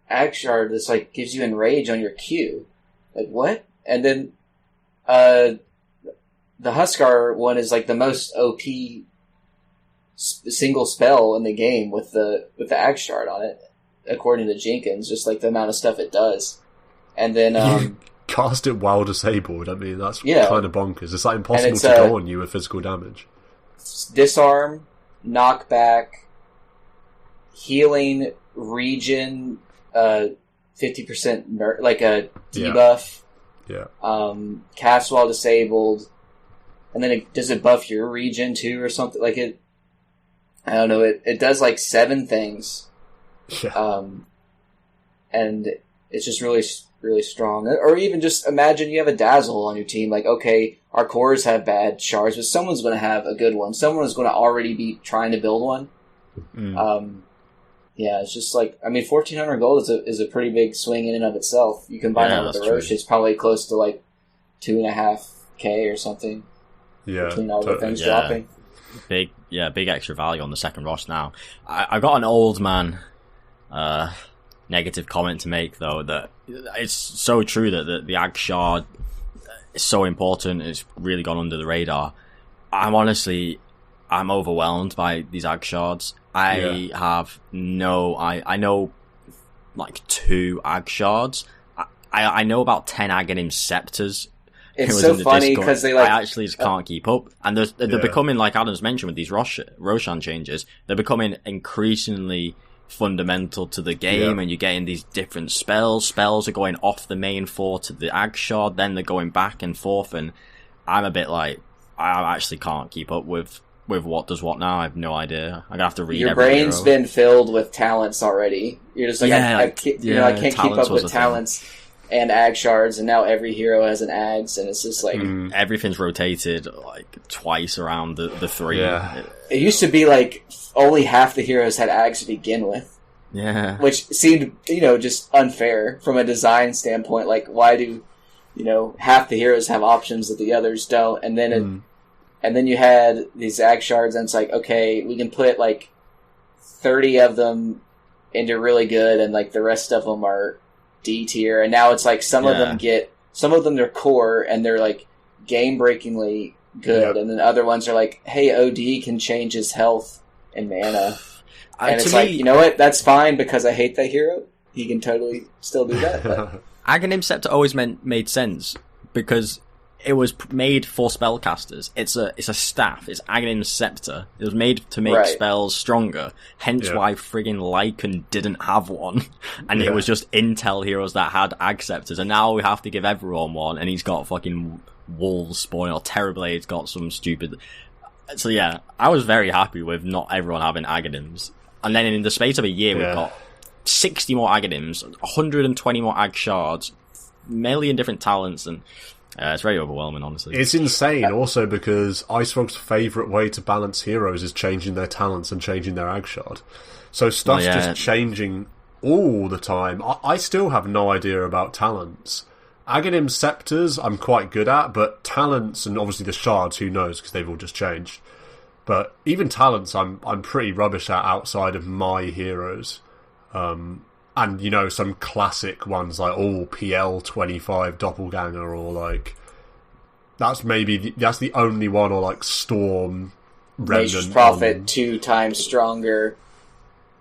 Ag Shard that's like gives you enrage on your Q. Like what? And then the Huskar one is like the most OP single spell in the game with the Ag Shard on it, according to Jenkins. Just like the amount of stuff it does, and then cast it while disabled. I mean, that's kind of bonkers. It's like impossible to go on you with physical damage. Disarm, knockback, healing, regen, 50% like a debuff. Yeah. Cast while disabled, and then does it buff your regen too or something? Like it, I don't know. It does like 7 things. Yeah. And it's just really, really strong. Or even just imagine you have a Dazzle on your team. Like, okay, our cores have bad shards, but someone's going to have a good one. Someone is going to already be trying to build one. Yeah, it's just like, I mean, 1,400 gold is a pretty big swing in and of itself. You combine that with the Roche, it's probably close to like 2.5K or something. Yeah, between all the things yeah. dropping. Big extra value on the second Ross now. I got an old man negative comment to make, though, that it's so true that the Ag Shard is so important. It's really gone under the radar. I'm overwhelmed by these Ag Shards. I know like 2 Ag Shards. I know about 10 Aghanim Scepters. It's so funny because I actually just can't keep up, and they're becoming, like Adam's mentioned with these Roshan changes, they're becoming increasingly fundamental to the game, and you're getting these different spells. Spells are going off the main 4 to the Ag Shard, then they're going back and forth, and I'm a bit like, I actually can't keep up with what does what now. I have no idea. I'm gonna have to read. Your brain's hero. Been filled with talents already. You're just like, I can't keep up with talents. And Ag Shards, and now every hero has an Ags, and it's just like... everything's rotated, like, twice around the 3. Yeah. It used to be like, only half the heroes had Ags to begin with. Yeah. Which seemed, just unfair from a design standpoint. Like, why do, half the heroes have options that the others don't? And then and then you had these Ag Shards, and it's like, okay, we can put, like, 30 of them into really good, and, like, the rest of them are... D tier, and now it's like some of them they're core and they're like game breakingly good, and then other ones are like, hey, OD can change his health and mana, and it's like, you know what, that's fine because I hate that hero. He can totally still do that. But... Aghanim Scepter always made sense because it was made for spellcasters. It's a staff. It's Aghanim Scepter. It was made to make spells stronger. Hence why friggin' Lycan didn't have one. And it was just Intel heroes that had Ag Scepters. And now we have to give everyone one. And he's got fucking Wolves Spawn, or Terrorblade's got some stupid... So yeah, I was very happy with not everyone having Aghanims. And then in the space of a year, we've got 60 more Aghanims, 120 more Ag Shards, a million different talents, and... it's very overwhelming, honestly. It's insane, also because Ice Frog's favourite way to balance heroes is changing their talents and changing their Ag Shard. So stuff's just changing all the time. I still have no idea about talents. Aghanim Scepters I'm quite good at, but talents, and obviously the Shards, who knows, because they've all just changed. But even talents I'm pretty rubbish at outside of my heroes. And, some classic ones like, PL25 Doppelganger, or like... That's the only one, or like Storm, Remnant... Nature's Prophet, 2 times stronger,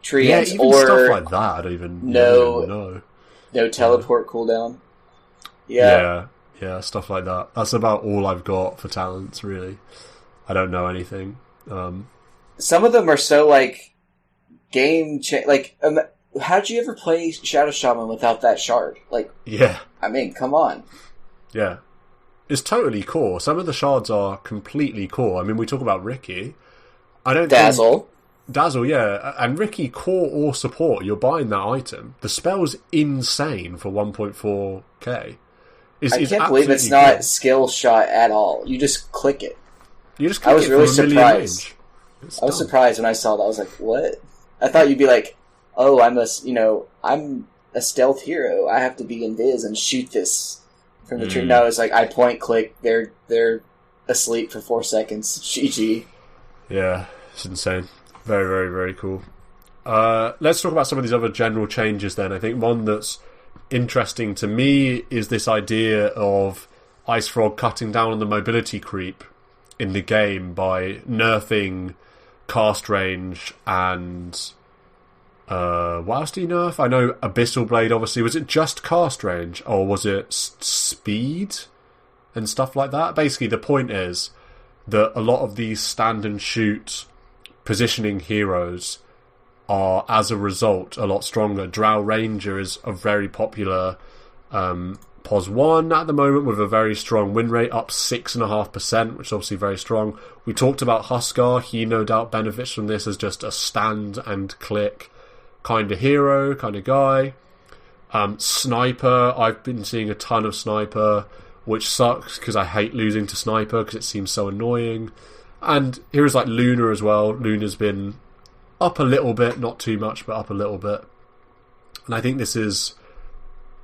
Treants, even or... stuff like that, I don't even know. No teleport cooldown. Yeah, stuff like that. That's about all I've got for talents, really. I don't know anything. Some of them are so, like, how'd you ever play Shadow Shaman without that shard? Like, I mean, come on. Yeah. It's totally core. Some of the shards are completely core. I mean, we talk about Ricky. Dazzle, yeah. And Ricky, core or support, you're buying that item. The spell's insane for 1.4k. I can't believe it's not skill shot at all. You just click it. I was really surprised. I was surprised when I saw that. I was like, what? I thought you'd be like, oh, I'm a stealth hero. I have to be invis and shoot this from the tree. No, it's like I point click. They're asleep for 4 seconds. GG. Yeah, it's insane. Very, very, very cool. Let's talk about some of these other general changes then. I think one that's interesting to me is this idea of Ice Frog cutting down on the mobility creep in the game by nerfing cast range and... what else do you nerf? I know Abyssal Blade, obviously. Was it just cast range, or was it speed and stuff like that? Basically, the point is that a lot of these stand and shoot positioning heroes are, as a result, a lot stronger. Drow Ranger is a very popular POS 1 at the moment, with a very strong win rate, up 6.5%, which is obviously very strong. We talked about Huskar. He no doubt benefits from this as just a stand and click kind of hero, kind of guy. Sniper, I've been seeing a ton of Sniper, which sucks because I hate losing to Sniper because it seems so annoying. And heroes like Luna as well. Luna's been up a little bit, not too much, but up a little bit. And I think this is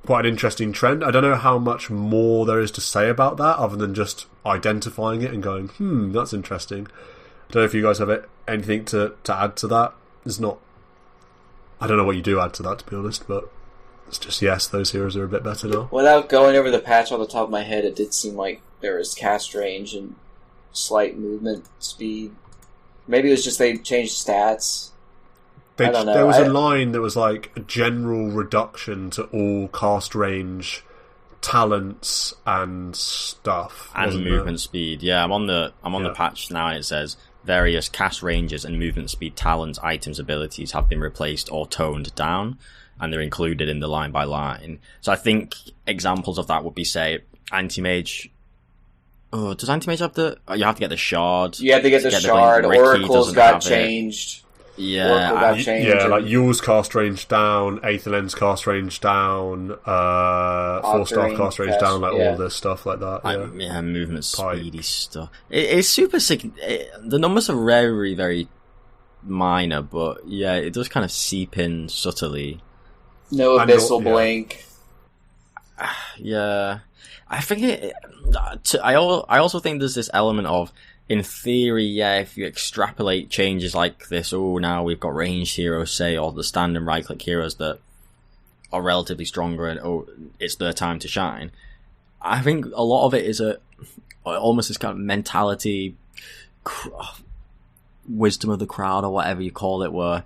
quite an interesting trend. I don't know how much more there is to say about that other than just identifying it and going, that's interesting. I don't know if you guys have anything to add to that. It's not... I don't know what you do add to that, to be honest, but it's just, yes, those heroes are a bit better now. Without going over the patch on the top of my head, it did seem like there was cast range and slight movement speed. Maybe it was just they changed stats. I don't know. There was a line that was like a general reduction to all cast range, talents, and stuff. And movement speed. Yeah, I'm on the patch now, and it says various cast ranges and movement speed talents, items, abilities have been replaced or toned down, and they're included in the line by line. So I think examples of that would be, say, Anti-Mage. Oh, does Anti-Mage have the... Oh, you have to get the shard. You have to get the shard. Oracle's got changed. Yeah, like Yule's cast range down, Aetherlen's cast range down, Four-Star cast range down, like all this stuff like that. Yeah, movement speedy stuff. It's super sick. The numbers are very, very minor, but yeah, it does kind of seep in subtly. No abyssal blink. Yeah, I think I also think there's this element of, in theory, yeah, if you extrapolate changes like this, now we've got ranged heroes, say, or the stand and right click heroes that are relatively stronger, and it's their time to shine. I think a lot of it is almost this kind of mentality, wisdom of the crowd, or whatever you call it, where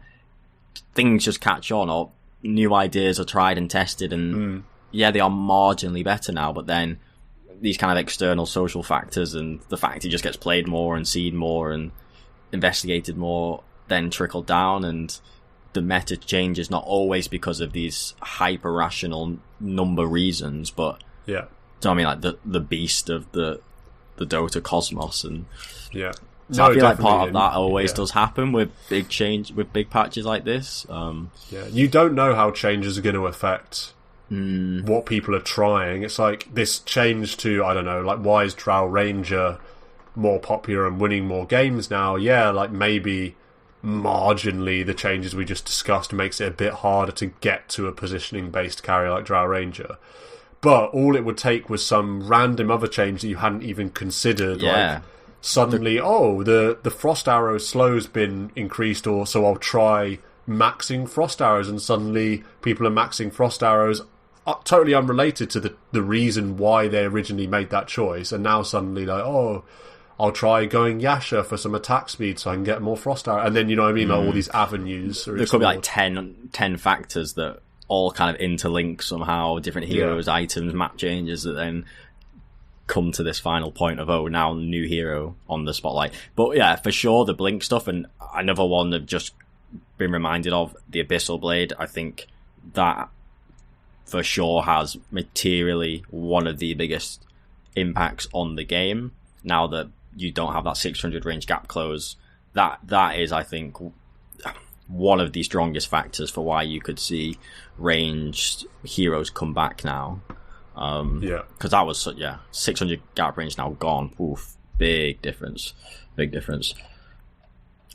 things just catch on, or new ideas are tried and tested, and yeah, they are marginally better now, but then these kind of external social factors and the fact it just gets played more and seen more and investigated more then trickle down, and the meta changes not always because of these hyper rational number reasons, but yeah, do you know what I mean, like the beast of the Dota cosmos, and yeah. So I feel like part of that always does happen with big patches like this. You don't know how changes are going to affect what people are trying. It's like this change to, I don't know, like, why is Drow Ranger more popular and winning more games now? Yeah, like maybe marginally the changes we just discussed makes it a bit harder to get to a positioning based carry like Drow Ranger. But all it would take was some random other change that you hadn't even considered. Yeah. Like suddenly, the Frost Arrow slow's been increased, or so I'll try maxing Frost Arrows, and suddenly people are maxing Frost Arrows totally unrelated to the reason why they originally made that choice, and now suddenly like, I'll try going Yasha for some attack speed so I can get more Frost Arrow, and then, you know what I mean, like all these avenues. There could be like 10 factors that all kind of interlink somehow, different heroes, items, map changes that then come to this final point of, now new hero on the spotlight. But yeah, for sure, the blink stuff, and another one I've just been reminded of, the Abyssal Blade. I think that for sure has materially one of the biggest impacts on the game. Now that you don't have that 600 range gap close, that is, I think, one of the strongest factors for why you could see ranged heroes come back now. Because that was 600 gap range now gone. Oof, big difference.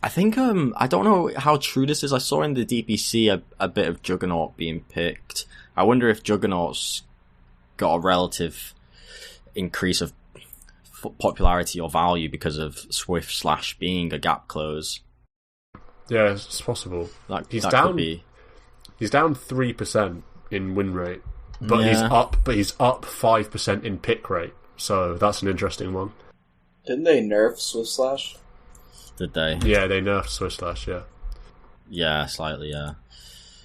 I think I don't know how true this is. I saw in the DPC a bit of Juggernaut being picked. I wonder if Juggernaut's got a relative increase of popularity or value because of Swift / being a gap close. Yeah, it's possible. He's down 3% in win rate, but he's up 5% in pick rate. So that's an interesting one. Didn't they nerf Swift /? Did they? Yeah, they nerfed Swift /, yeah. Yeah, slightly, yeah.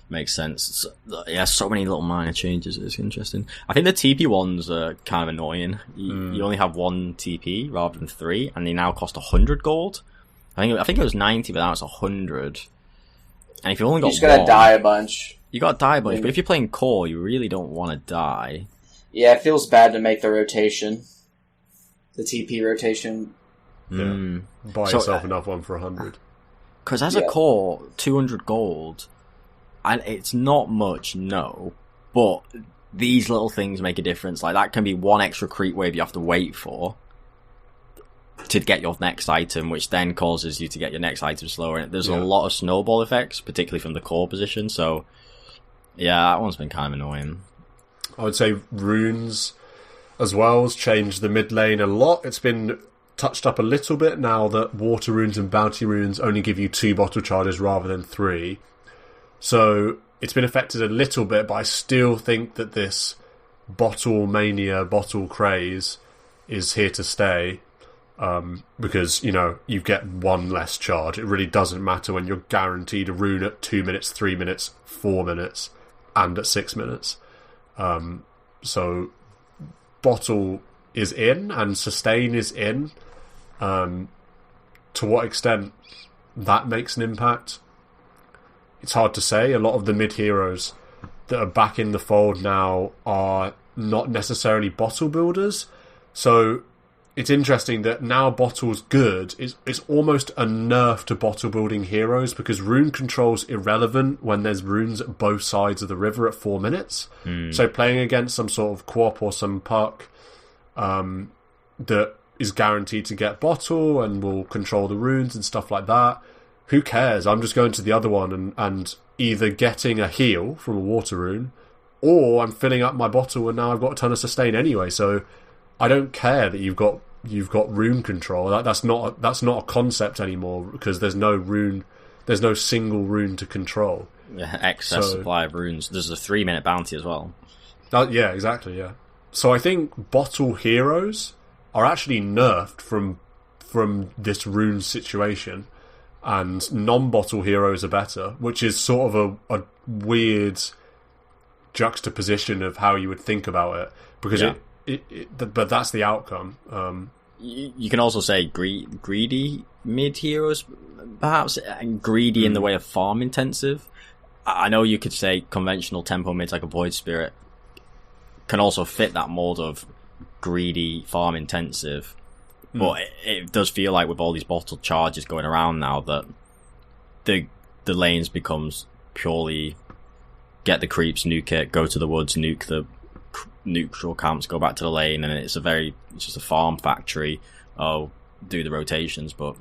Makes sense. So many little minor changes. It's interesting. I think the TP ones are kind of annoying. You only have one TP rather than 3, and they now cost 100 gold. I think it was 90, but now it's 100. And if you've only got one, you just gotta die a bunch. You gotta die a bunch, but if you're playing core, you really don't want to die. Yeah, it feels bad to make the rotation. The TP rotation. Yeah. Buy yourself another one for 100. Because as a core, 200 gold, and it's not much, no, but these little things make a difference. Like, that can be one extra creep wave you have to wait for to get your next item, which then causes you to get your next item slower. And there's a lot of snowball effects, particularly from the core position, so yeah, that one's been kind of annoying. I would say runes as well has changed the mid lane a lot. It's been touched up a little bit now that water runes and bounty runes only give you 2 bottle charges rather than 3. So it's been affected a little bit, but I still think that this bottle mania, bottle craze is here to stay. Because, you get 1 less charge. It really doesn't matter when you're guaranteed a rune at 2 minutes, 3 minutes, 4 minutes, and at 6 minutes. So bottle is in and sustain is in. To what extent that makes an impact, it's hard to say. A lot of the mid heroes that are back in the fold now are not necessarily bottle builders. So it's interesting that now bottle's good. It's almost a nerf to bottle building heroes because rune control's irrelevant when there's runes at both sides of the river at 4 minutes. So playing against some sort of quap or some puck that is guaranteed to get bottle and will control the runes and stuff like that, who cares? I'm just going to the other one and either getting a heal from a water rune, or I'm filling up my bottle and now I've got a ton of sustain anyway. So I don't care that you've got rune control. That's not a concept anymore because there's no single rune to control. Yeah, excess supply of runes. There's a 3-minute bounty as well. Yeah, exactly. Yeah. So I think bottle heroes are actually nerfed from this rune situation, and non-bottle heroes are better, which is sort of a weird juxtaposition of how you would think about it, because but that's the outcome. You can also say greedy mid heroes, perhaps, and greedy in the way of farm intensive. I know you could say conventional tempo mids like a Void Spirit can also fit that mold of greedy farm intensive, but it does feel like with all these bottled charges going around now that the lanes becomes purely get the creeps, nuke it, go to the woods, nuke the neutral camps, go back to the lane, and it's just a farm factory. Do the rotations, but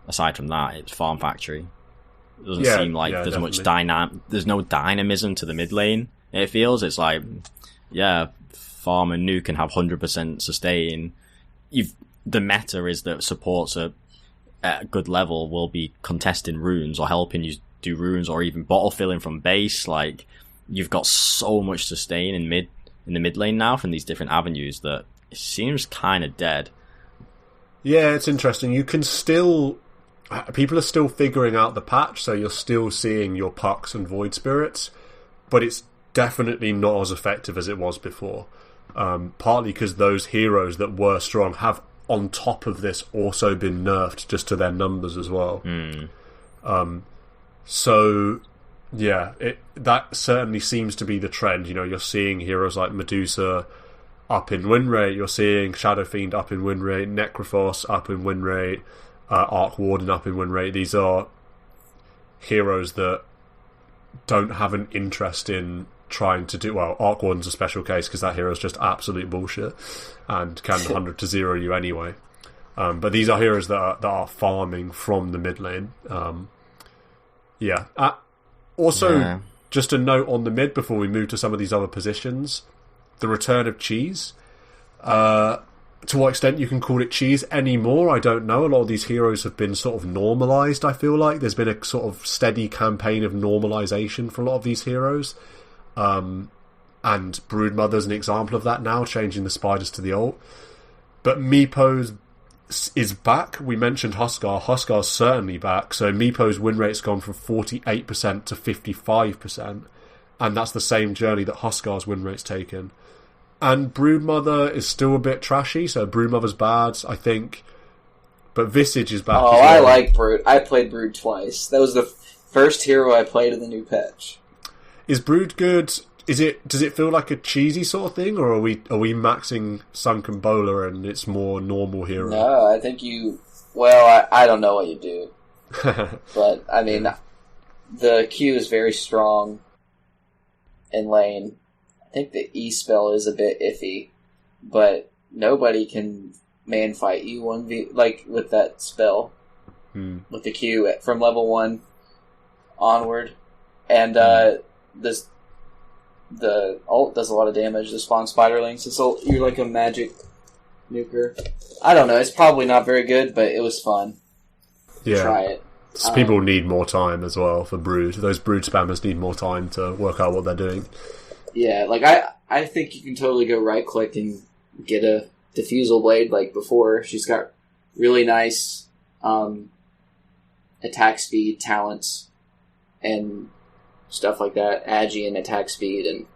aside from that, it's farm factory. It doesn't seem like there's definitely much there's no dynamism to the mid lane. It feels it's like, farm and nuke can have 100% sustain. The meta is that supports at a good level will be contesting runes or helping you do runes or even bottle filling from base. Like, you've got so much sustain in the mid lane now from these different avenues that it seems kind of dead. Yeah, it's interesting. You can still... People are still figuring out the patch, so you're still seeing your pucks and void spirits, but it's definitely not as effective as it was before. Partly because those heroes that were strong have, on top of this, also been nerfed just to their numbers as well. So... yeah, that certainly seems to be the trend. You're seeing heroes like Medusa up in win rate, you're seeing Shadow Fiend up in win rate, Necrophos up in win rate, Arc Warden up in win rate. These are heroes that don't have an interest in trying to do... Well, Arc Warden's a special case because that hero's just absolute bullshit and can 100 to 0 you anyway. But these are heroes that are farming from the mid lane. Also, just a note on the mid before we move to some of these other positions, the return of cheese. To what extent you can call it cheese anymore, I don't know. A lot of these heroes have been sort of normalised, I feel like. There's been a sort of steady campaign of normalisation for a lot of these heroes. And Broodmother's an example of that now, changing the spiders to the ult. But Meepo's is back. We mentioned Huskar. Huskar's certainly back. So Meepo's win rate's gone from 48% to 55%. And that's the same journey that Huskar's win rate's taken. And Broodmother is still a bit trashy, so Broodmother's bad, I think. But Visage is back as well. I like Brood. I played Brood twice. That was the first hero I played in the new patch. Is Brood good? Does it feel like a cheesy sort of thing, or are we maxing Sunken Bowler and it's more normal hero? No, I think you... Well, I don't know what you do. But, I mean, the Q is very strong in lane. I think the E-spell is a bit iffy, but nobody can man-fight you 1v... Like, with that spell. With the Q from level 1 onward. And, the ult does a lot of damage to spawn spiderlings. So you're like a magic nuker. I don't know. It's probably not very good, but it was fun. Yeah. Try it. So people need more time as well for brood. Those brood spammers need more time to work out what they're doing. Yeah, like I think you can totally go right click and get a diffusal blade like before. She's got really nice attack speed, talents, and stuff like that. Agi and attack speed, and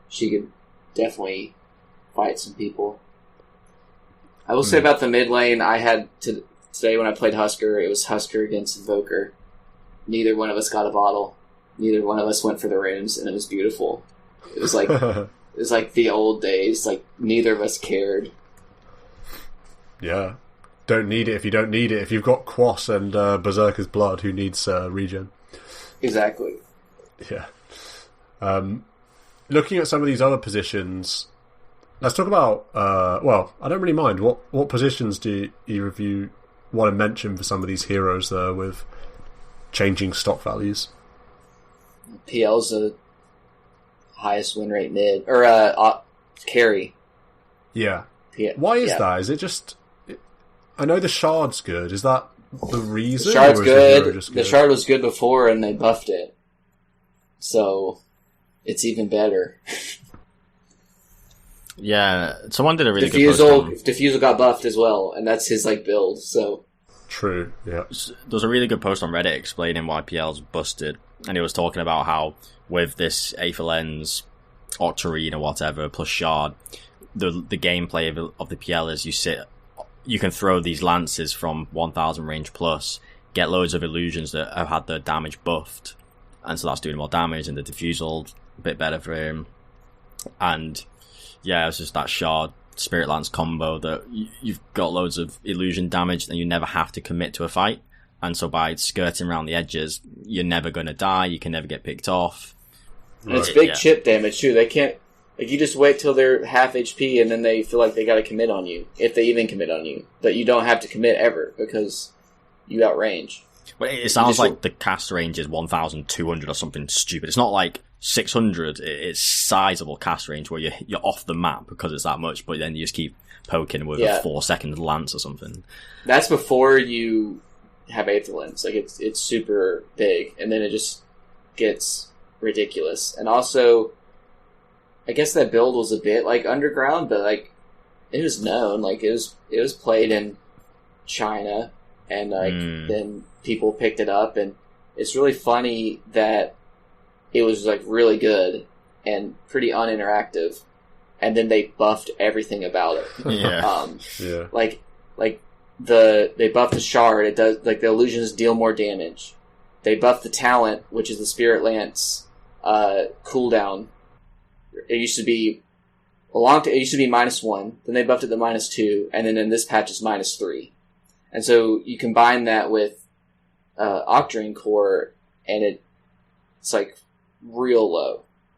she could definitely fight some people. I will say about the mid lane, I had today when I played Husker, it was Husker against Invoker. Neither one of us got a bottle. Neither one of us went for the runes, and it was beautiful. It was like the old days. Like neither of us cared. Yeah, don't need it if you don't need it. If you've got Quas and Berserker's Blood, who needs regen? Exactly. Yeah. Looking at some of these other positions, let's talk about. Well, I don't really mind. What positions do either of you want to mention for some of these heroes there with changing stock values? PL's the highest win rate mid or carry. Yeah. Why is that? Is it just? I know the shard's good. Is that the reason? The shard's good. The shard was good before, and they buffed it, so it's even better. Yeah, someone did a really good post. Diffusal got buffed as well, and that's his like build. So true. Yeah. There's a really good post on Reddit explaining why PL's busted, and he was talking about how with this Aether Lens, Octarine or whatever plus shard, the gameplay of the PL is you can throw these lances from 1000 range plus, get loads of illusions that have had their damage buffed, and so that's doing more damage, and the diffusal a bit better for him. And yeah, it's just that shard Spirit Lance combo that you've got loads of illusion damage and you never have to commit to a fight. And so by skirting around the edges, you're never going to die, you can never get picked off. And it's big chip damage too. They can't, like, you just wait till they're half HP and then they feel like they gotta commit on you, if they even commit on you. But you don't have to commit ever because you outrange. But it sounds like the cast range is 1200 or something stupid. It's not like 600. It's sizable cast range where you're off the map because it's that much, but then you just keep poking with a 4-second lance or something. That's before you have Aether Lens. Like, it's super big, and then it just gets ridiculous. And also, I guess that build was a bit like underground, but like it was known. Like it was played in China, and like then people picked it up, and it's really funny that it was like really good and pretty uninteractive, and then they buffed everything about it. Yeah. Like they buffed the shard. It does, like, the illusions deal more damage. They buffed the talent, which is the Spirit Lance cooldown. It used to be -1, then they buffed it to -2, and then in this patch it's -3. And so you combine that with Octarine Core, and it's like real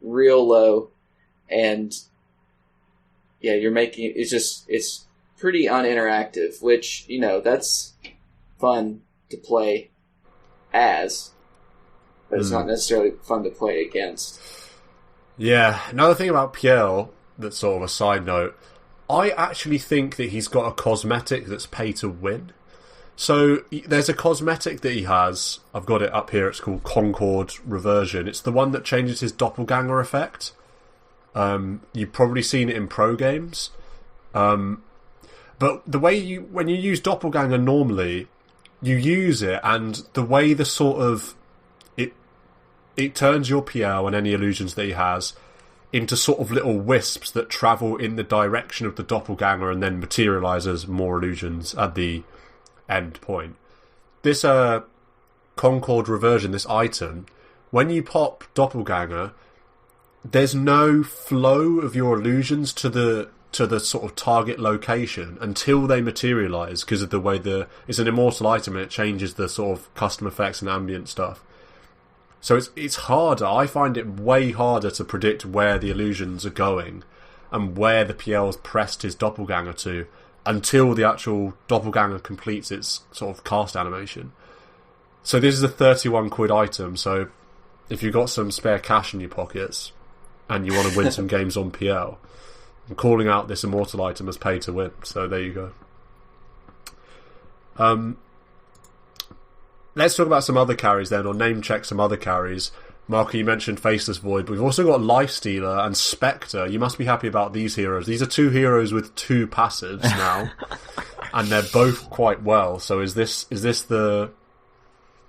low, and yeah, it's pretty uninteractive, which, you know, that's fun to play as, but it's not necessarily fun to play against. Yeah, another thing about PL that's sort of a side note, I actually think that he's got a cosmetic that's pay to win. So there's a cosmetic that he has, I've got it up here, it's called Concord Reversion. It's the one that changes his doppelganger effect. You've probably seen it in pro games. But the way when you use doppelganger normally, you use it, and the way the sort of it turns your PL and any illusions that he has into sort of little wisps that travel in the direction of the doppelganger and then materialise as more illusions at the end point. This Concord Reversion, this item, when you pop doppelganger, there's no flow of your illusions to the sort of target location until they materialise, because of the way it's an immortal item and it changes the sort of custom effects and ambient stuff. So it's harder. I find it way harder to predict where the illusions are going and where the PL's pressed his doppelganger to until the actual doppelganger completes its sort of cast animation. So this is a 31 quid item, so if you've got some spare cash in your pockets, and you want to win some games on PL. And calling out this immortal item as pay to win. So there you go. Let's talk about some other carries then, or name check some other carries. Marco, you mentioned Faceless Void, but we've also got Lifestealer and Spectre. You must be happy about these heroes. These are 2 heroes with 2 passives now, and they're both quite well. So is this the...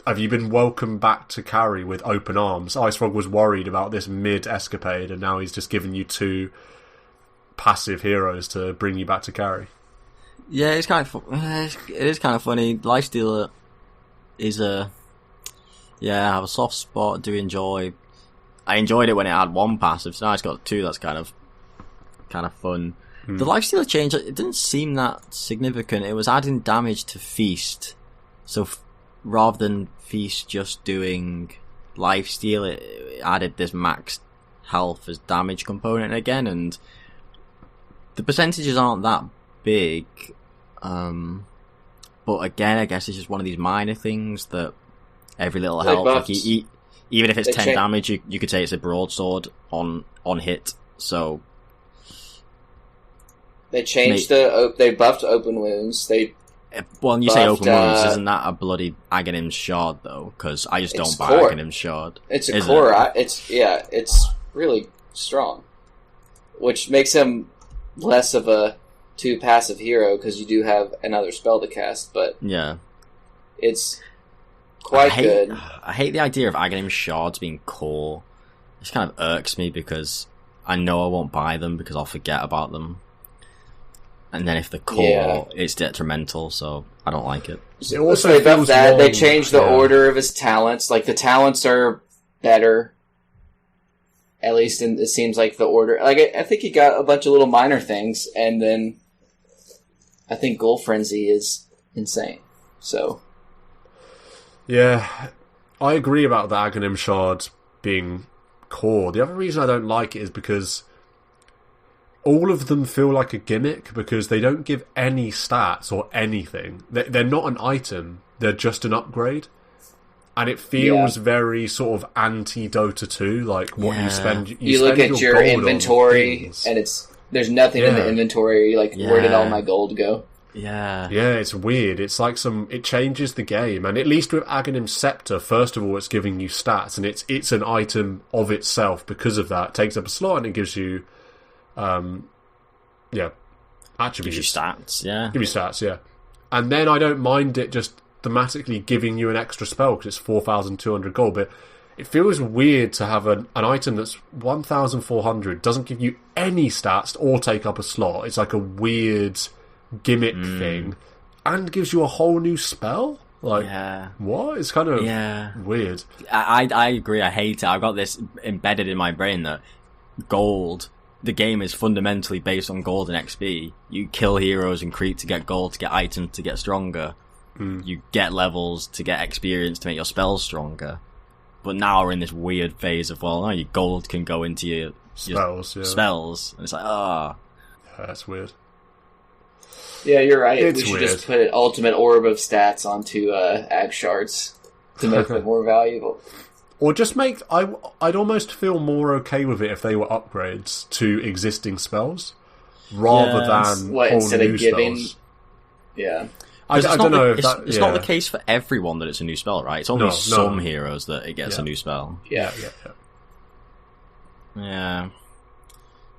Have you been welcomed back to carry with open arms? Ice Frog was worried about this mid-escapade, and now he's just given you 2 passive heroes to bring you back to carry. Yeah, it is kind of funny. Lifestealer is a... Yeah, I have a soft spot. Do enjoy. I enjoyed it when it had 1 passive. So now it's got 2. That's kind of fun. The Lifestealer change, it didn't seem that significant. It was adding damage to Feast. So rather than Feast just doing Lifesteal, it added this max health as damage component again. And the percentages aren't that big. But again, I guess it's just one of these minor things that every little help. Like even if it's 10 damage, you could say it's a broadsword on hit. So they changed they buffed open wounds. When you say open wounds, isn't that a bloody Aghanim's Shard though? Because I just don't buy Aghanim's Shard. It's a core. It's really strong, which makes him less of a 2 passive hero because you do have another spell to cast. But yeah, it's quite good. I hate the idea of Aghanim's Shards being core. It just kind of irks me because I know I won't buy them because I'll forget about them. And then if the core, it's detrimental, so I don't like it. Also, they buffed that. They changed the order of his talents. Like, the talents are better. At least it seems like the order. Like, I think he got a bunch of little minor things, and then I think Goal Frenzy is insane. So... Yeah, I agree about the Aghanim Shard being core. The other reason I don't like it is because all of them feel like a gimmick because they don't give any stats or anything. They're not an item, they're just an upgrade. And it feels very sort of anti-Dota 2, like what you spend... You look at your inventory, and there's nothing in the inventory, like, where did all my gold go? Yeah, it's weird. It's like it changes the game, and at least with Aghanim's Scepter, first of all, it's giving you stats, and it's an item of itself because of that. It takes up a slot and it gives you, attributes. Gives you stats, yeah. Give you stats, yeah. And then I don't mind it just thematically giving you an extra spell because it's 4,200 gold, but it feels weird to have an item that's 1,400, doesn't give you any stats or take up a slot. It's like a weird gimmick thing, and gives you a whole new spell. Like, what? It's kind of weird. I agree. I hate it. I've got this embedded in my brain that gold, the game is fundamentally based on gold and XP. You kill heroes and creep to get gold, to get items, to get stronger. You get levels to get experience to make your spells stronger. But now we're in this weird phase of, well, your gold can go into your spells. And it's like, Yeah, that's weird. Yeah, you're right. It's we should weird. just put an ultimate orb of stats onto Ag Shards to make it more valuable. Or just make... I'd almost feel more okay with it if they were upgrades to existing spells, rather than whole instead new of giving... spells. Yeah. I don't know if it's not the case for everyone that it's a new spell, right? It's only some heroes that it gets a new spell. Yeah.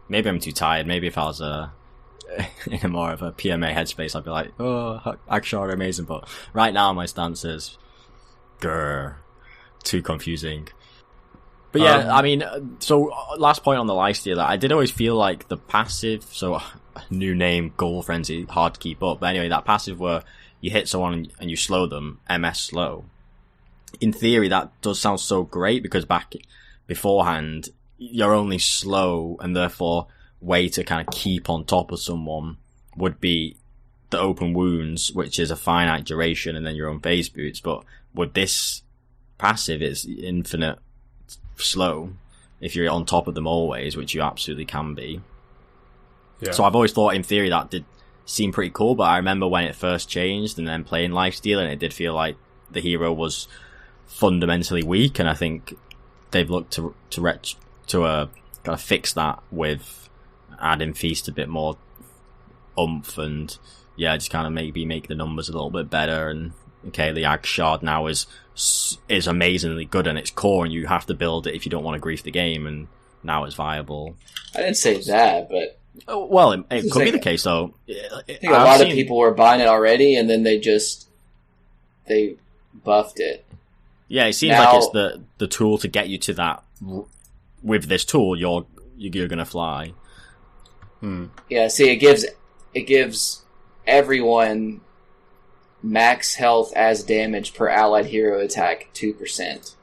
Maybe I'm too tired. Maybe if I was in a more of a PMA headspace, I'd be like, oh, Akshar amazing, but right now my stance is too confusing. But yeah, I mean, so last point on the lifesteal, I did always feel like the passive, so new name, Goal Frenzy, hard to keep up, but anyway, that passive where you hit someone and you slow them, MS slow, in theory that does sound so great because back beforehand you're only slow, and therefore way to kind of keep on top of someone would be the open wounds, which is a finite duration, and then your own phase boots. But with this passive, it's infinite slow if you're on top of them always, which you absolutely can be. Yeah. So I've always thought in theory that did seem pretty cool, but I remember when it first changed and then playing Lifesteal, and it did feel like the hero was fundamentally weak, and I think they've looked to gotta fix that with adding Feast a bit more oomph, and just kind of maybe make the numbers a little bit better. And okay, the Ag Shard now is amazingly good in its core, and you have to build it if you don't want to grief the game, and now it's viable. I didn't say that, but well, it could be the case though. I think a lot of people were buying it already, and then they buffed it. Yeah, it seems like it's the tool to get you to that. With this tool, you're gonna fly. Yeah, see, it gives everyone max health as damage per allied hero attack 2%.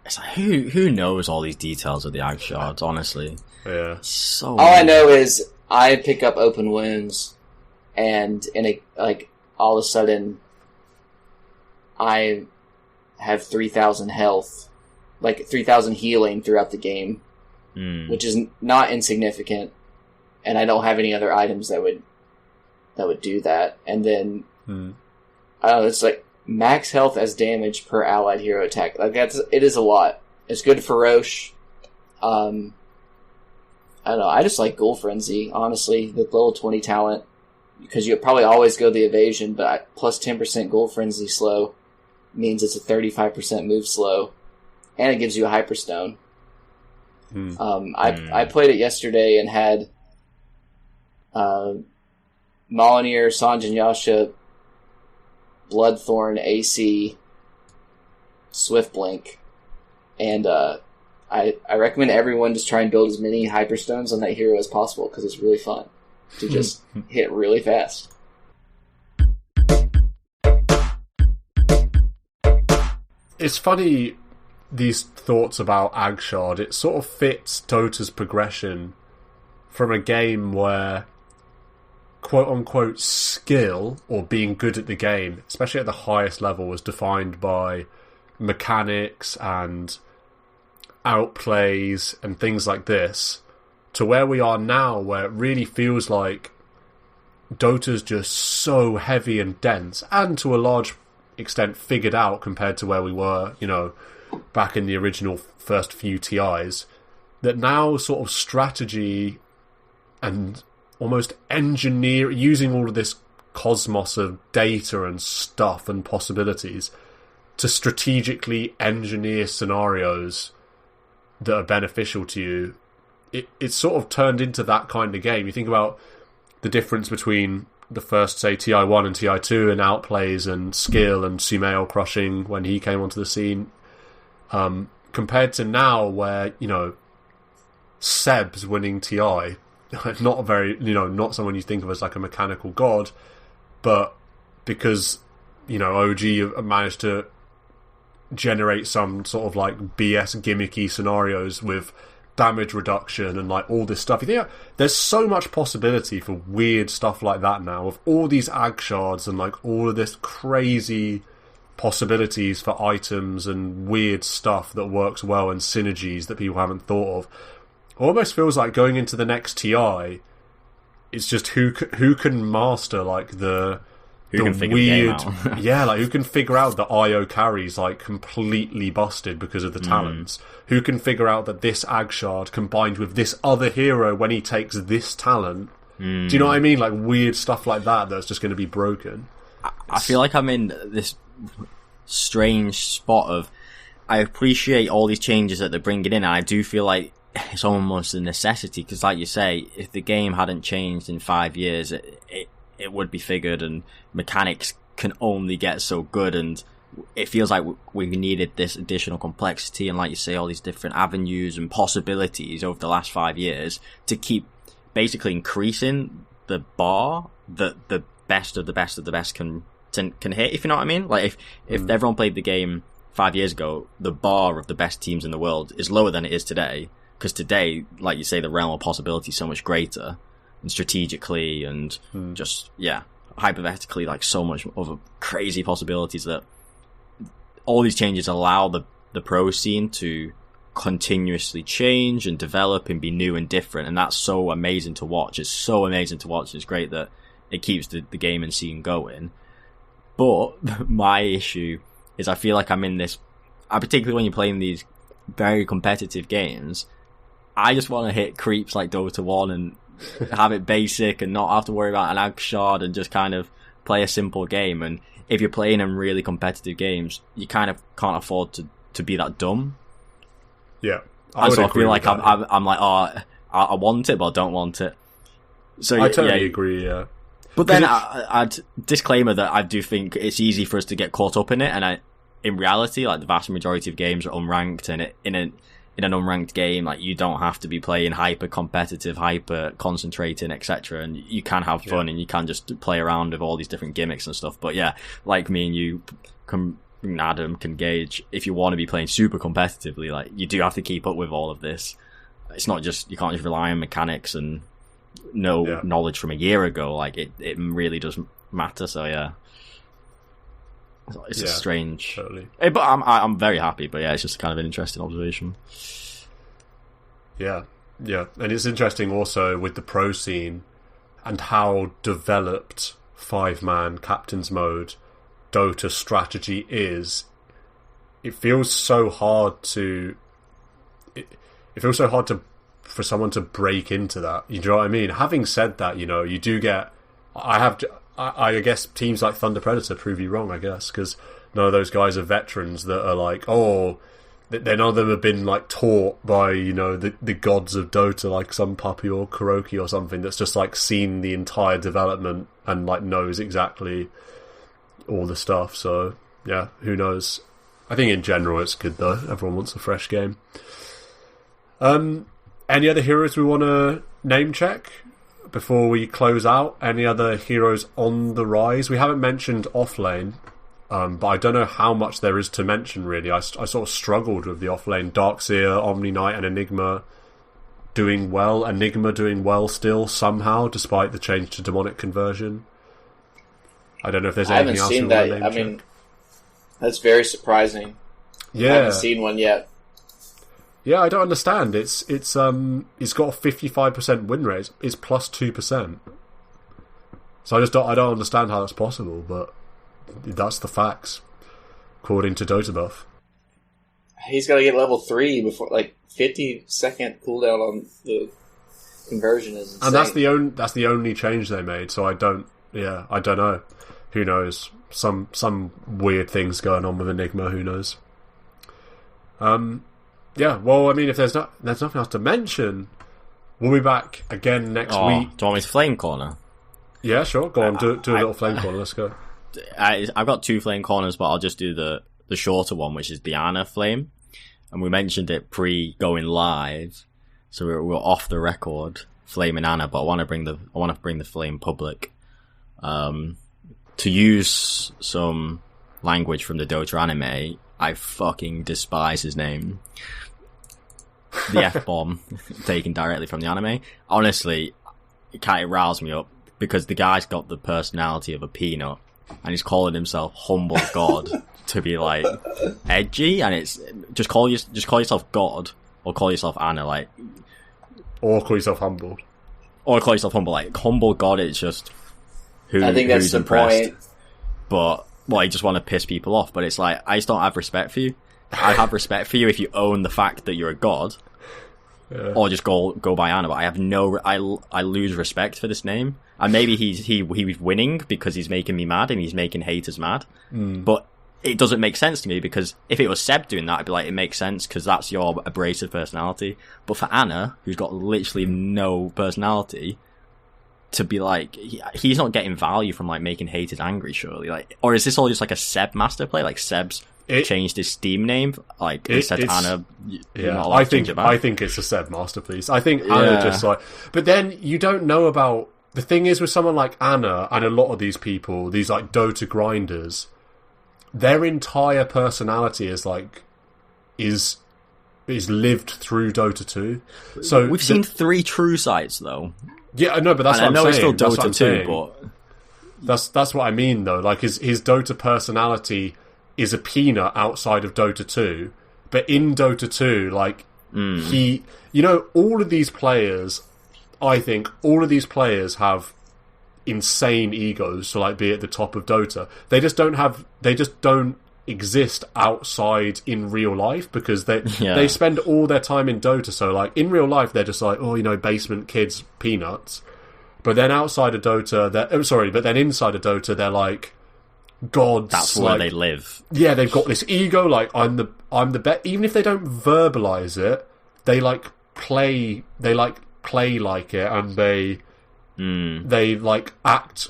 It's like, who knows all these details of the Ag Shards, honestly? Yeah. So all I know is I pick up open wounds, and all of a sudden I have 3,000 health, like 3,000 healing throughout the game, which is not insignificant. And I don't have any other items that would do that. And then I don't know, it's like max health as damage per allied hero attack. Like it is a lot. It's good for Roche. I don't know. I just like Ghoul Frenzy, honestly, the level 20 talent, because you probably always go the evasion, but plus 10% Ghoul Frenzy slow means it's a 35% move slow, and it gives you a Hyperstone. I played it yesterday and had Molyneux, Sanjin Yasha, Bloodthorn, AC, Swiftblink, and I recommend everyone just try and build as many Hyperstones on that hero as possible, because it's really fun to just hit really fast. It's funny, these thoughts about Agshard. It sort of fits Dota's progression from a game where quote-unquote skill, or being good at the game, especially at the highest level, was defined by mechanics and outplays and things like this, to where we are now, where it really feels like Dota's just so heavy and dense, and to a large extent figured out compared to where we were, back in the original first few TIs, that now sort of strategy and almost engineer, using all of this cosmos of data and stuff and possibilities to strategically engineer scenarios that are beneficial to you. It's sort of turned into that kind of game. You think about the difference between the first, say, TI1 and TI2 and outplays and skill and Sumail crushing when he came onto the scene, compared to now where, Seb's winning TI, not a very, not someone you think of as like a mechanical god, but because, OG have managed to generate some sort of like BS gimmicky scenarios with damage reduction and like all this stuff. You think there's so much possibility for weird stuff like that now, with all these Ag Shards and like all of this crazy possibilities for items and weird stuff that works well, and synergies that people haven't thought of. It almost feels like going into the next TI, it's just who can master like the weird, like who can figure out that IO carries like completely busted because of the talents. Who can figure out that this Ag Shard combined with this other hero when he takes this talent. Do you know what I mean? Like weird stuff like that's just going to be broken. I feel like I'm in this strange spot of, I appreciate all these changes that they're bringing in, and I do feel like it's almost a necessity, because like you say, if the game hadn't changed in 5 years, it would be figured, and mechanics can only get so good, and it feels like we needed this additional complexity and, like you say, all these different avenues and possibilities over the last 5 years to keep basically increasing the bar that the best of the best of the best can hit, if you know what I mean. Like if everyone played the game 5 years ago, the bar of the best teams in the world is lower than it is today, because today, like you say, the realm of possibility is so much greater, and strategically and just hypothetically, like so much of crazy possibilities, that all these changes allow the pro scene to continuously change and develop and be new and different, and that's so amazing to watch. It's so amazing to watch. It's great that it keeps the game and scene going. But my issue is, I feel like I'm in this, particularly when you're playing these very competitive games, I just want to hit creeps like Dota 1 and have it basic and not have to worry about an ag shard and just kind of play a simple game. And if you're playing in really competitive games, you kind of can't afford to be that dumb. Yeah. And so I feel like I'm like, oh, I want it, but I don't want it. So I totally agree, yeah. But then I'd disclaimer that I do think it's easy for us to get caught up in it, and in reality, like the vast majority of games are unranked, and in an unranked game, like you don't have to be playing hyper competitive, hyper concentrating, etc. And you can have fun, and you can just play around with all these different gimmicks and stuff. But yeah, like me and you, Adam can gauge, if you want to be playing super competitively, like you do have to keep up with all of this. It's not just, you can't just rely on mechanics and knowledge from a year ago. Like it really does matter. So yeah, it's a strange. Totally. But I'm very happy. But yeah, it's just kind of an interesting observation. Yeah, and it's interesting also with the pro scene and how developed 5-man captains mode Dota strategy is. It feels so hard to. It feels so hard for someone to break into that. You know what I mean? Having said that, you do get. I guess teams like Thunder Predator prove you wrong. I guess because none of those guys are veterans that are like, oh, none of them have been like taught by the gods of Dota, like some puppy or Kuroki or something that's just like seen the entire development and like knows exactly all the stuff. So yeah, who knows? I think in general it's good though. Everyone wants a fresh game. Any other heroes we want to name check before we close out? Any other heroes on the rise? We haven't mentioned offlane, but I don't know how much there is to mention really. I sort of struggled with the offlane. Darkseer, Omni Knight and Enigma doing well. Enigma doing well still somehow, despite the change to demonic conversion. I don't know if there's anything else you want to name check. I mean, that's very surprising. Yeah. I haven't seen one yet. Yeah, I don't understand. It's got a 55% win rate. It's plus 2%. So I don't understand how that's possible, but that's the facts, according to Dota Buff. He's got to get level 3 before, like 50-second cooldown on the conversion is insane. And that's the only change they made. So I don't know. Who knows? Some weird things going on with Enigma. Who knows? Yeah, well, I mean, if there's nothing else to mention, we'll be back again next week. Do you want me to flame corner? Yeah, sure. Go on, do a little flame corner. Let's go. I've got 2 flame corners, but I'll just do the shorter one, which is Diana Flame. And we mentioned it pre-going live, so we're off the record, Flame and Anna. But I want to bring the flame public, to use some language from the Dota anime. I fucking despise his name. The F-bomb taken directly from the anime. Honestly, it kind of riles me up because the guy's got the personality of a peanut and he's calling himself Humblegod to be like edgy, and it's just call yourself God or call yourself Anna, like, or call yourself Humble, like Humblegod. It's just I think that's who's the impressed. point. But you just want to piss people off. But it's like, I just don't have respect for you. I have respect for you if you own the fact that you're a god, or just go by Anna. But I have I lose respect for this name. And maybe he was winning because he's making me mad and he's making haters mad. But it doesn't make sense to me, because if it was Seb doing that, I'd be like, it makes sense because that's your abrasive personality. But for Anna, who's got literally no personality, to be like, he's not getting value from like making haters angry, surely. Like, or is this all just like a Seb master play? Like Seb's changed his Steam name, like he said Anna. Yeah, I think it's a Seb masterpiece. I think Anna just like, but then you don't know about the thing is with someone like Anna and a lot of these people, these like Dota grinders, their entire personality is lived through Dota 2. So we've seen 3 true sites though. Yeah, I know, but that's what I'm saying. I know it's still Dota 2, but that's what I mean though. Like his Dota personality is a peanut outside of Dota 2, but in Dota 2, like he, all of these players, I think all of these players have insane egos to like be at the top of Dota. They just don't exist outside in real life, because they spend all their time in Dota. So like in real life they're just like, oh, you know, basement kids, peanuts. But then outside of Dota, but then inside of Dota they're like gods. That's where they live. Yeah, they've got this ego, like I'm the best. Even if they don't verbalize it, they play like it, and they like act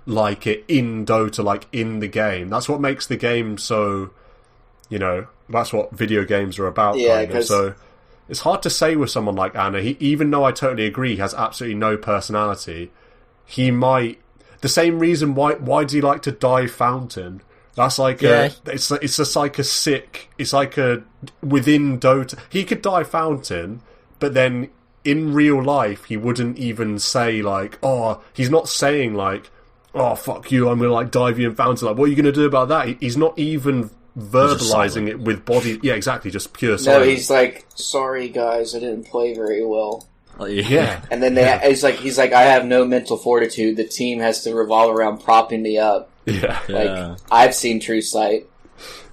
like it in Dota, like in the game. That's what makes the game so, you know, that's what video games are about, kind of. So it's hard to say with someone like Anna. Even though I totally agree he has absolutely no personality, he might... The same reason why does he like to dive fountain? That's like it's just like a sick... It's like a... Within Dota... He could dive fountain, but then in real life he wouldn't even say like, oh... He's not saying like, oh, fuck you, I'm gonna like dive you in fountain. Like, what are you gonna do about that? He's not even verbalizing it with body. Yeah, exactly, just pure silence. No, he's like, sorry guys, I didn't play very well. Yeah. And then he's like, I have no mental fortitude. The team has to revolve around propping me up. Yeah. Like, I've seen True Sight.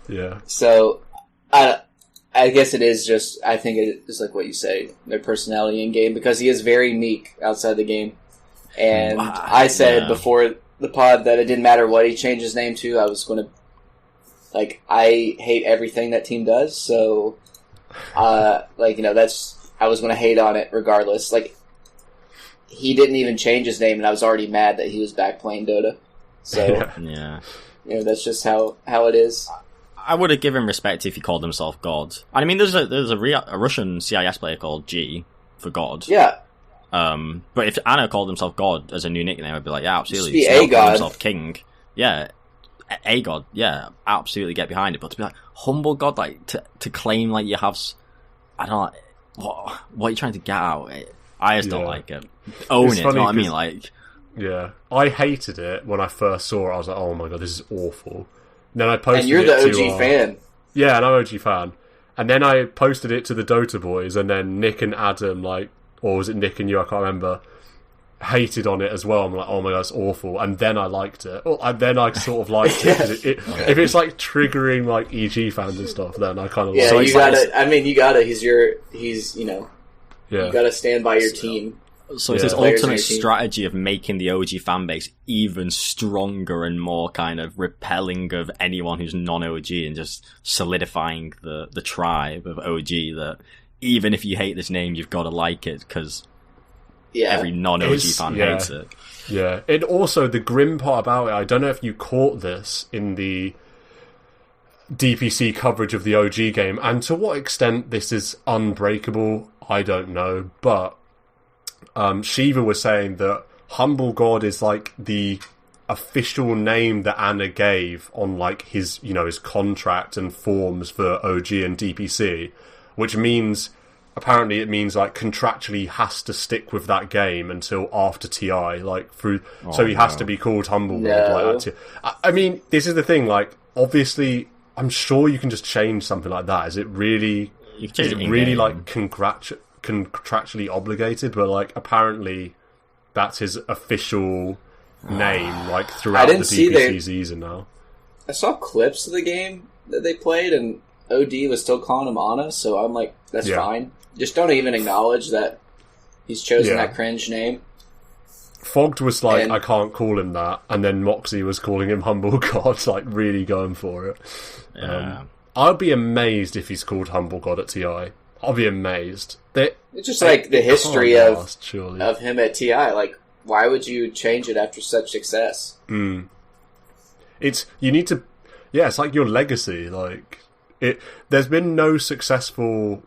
Yeah. So, I guess it is just, I think it is like what you say, their personality in game, because he is very meek outside the game. And I said before the pod that it didn't matter what he changed his name to, I was going to, like, I hate everything that team does, so, like, you know, I was going to hate on it regardless. Like, he didn't even change his name, and I was already mad that he was back playing Dota. So, yeah. You know, that's just how it is. I would have given respect if he called himself God. And I mean, there's a Russian CIS player called G for God. Yeah. But if Anna called himself God as a new nickname, I'd be like, yeah, absolutely. Just be a God. Himself King. Yeah. A God. Yeah, absolutely get behind it. But to be like, Humblegod, like, to claim like you have... I don't know, what are you trying to get out? I just don't like it. Own it, you know what I mean? Like... Yeah. I hated it when I first saw it. I was like, oh my god, this is awful. And then I posted it. And you're the OG fan. Yeah, and I'm an OG fan. And then I posted it to the Dota boys, and then Nick and Adam, like, or was it Nick and you? I can't remember. Hated on it as well. I'm like, oh my god, it's awful. And then I liked it. And then I sort of liked it. 'Cause if it's like triggering like EG fans and stuff, then I kind of like it. Yeah, you gotta. I mean, you gotta. He's you know. Yeah. You gotta stand by your team. So it's this ultimate strategy of making the OG fanbase even stronger and more kind of repelling of anyone who's non-OG, and just solidifying the tribe of OG that even if you hate this name, you've got to like it because every non-OG fan hates it. Yeah. And also the grim part about it, I don't know if you caught this in the DPC coverage of the OG game, and to what extent this is unbreakable, I don't know, but Shiva was saying that Humblegod is like the official name that Anna gave on like his, you know, his contract and forms for OG and DPC, which means apparently it means like contractually has to stick with that game until after TI, like through. So he has to be called Humblegod. No. Like, I mean, this is the thing. Like, obviously, I'm sure you can just change something like that. Is it really? Is it really like contractually obligated? But like, apparently, that's his official name. Like throughout the DPC season now. I saw clips of the game that they played, and OD was still calling him Anna. So I'm like, that's fine. Just don't even acknowledge that he's chosen that cringe name. Fogged was like, I can't call him that, and then Moxie was calling him Humblegod, like really going for it. Yeah. I'd be amazed if he's called Humblegod at TI. I'll be amazed. It's just like the history of him at TI. Like, why would you change it after such success? It's like your legacy. Like there's been no successful.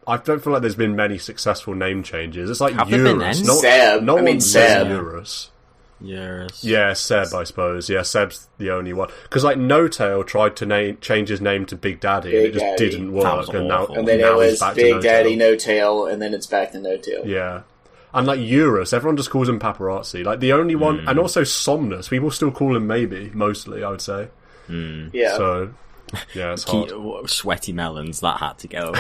I don't feel like there's been many successful name changes. It's like Eurus. Seb. No one says Seb. Eurus. Yes. Yeah, Seb, I suppose. Yeah, Seb's the only one. Because, like, No Tail tried to change his name to Big Daddy, and it just didn't work. And then it was Big Daddy, No Tail, and then it's back to No Tail. Yeah. And, like, Eurus, everyone just calls him Paparazzi. Like, the only one... And also Somnus. People still call him Maybe, mostly, I would say. Yeah. So... Yeah, it's hard. Sweaty melons, that had to go.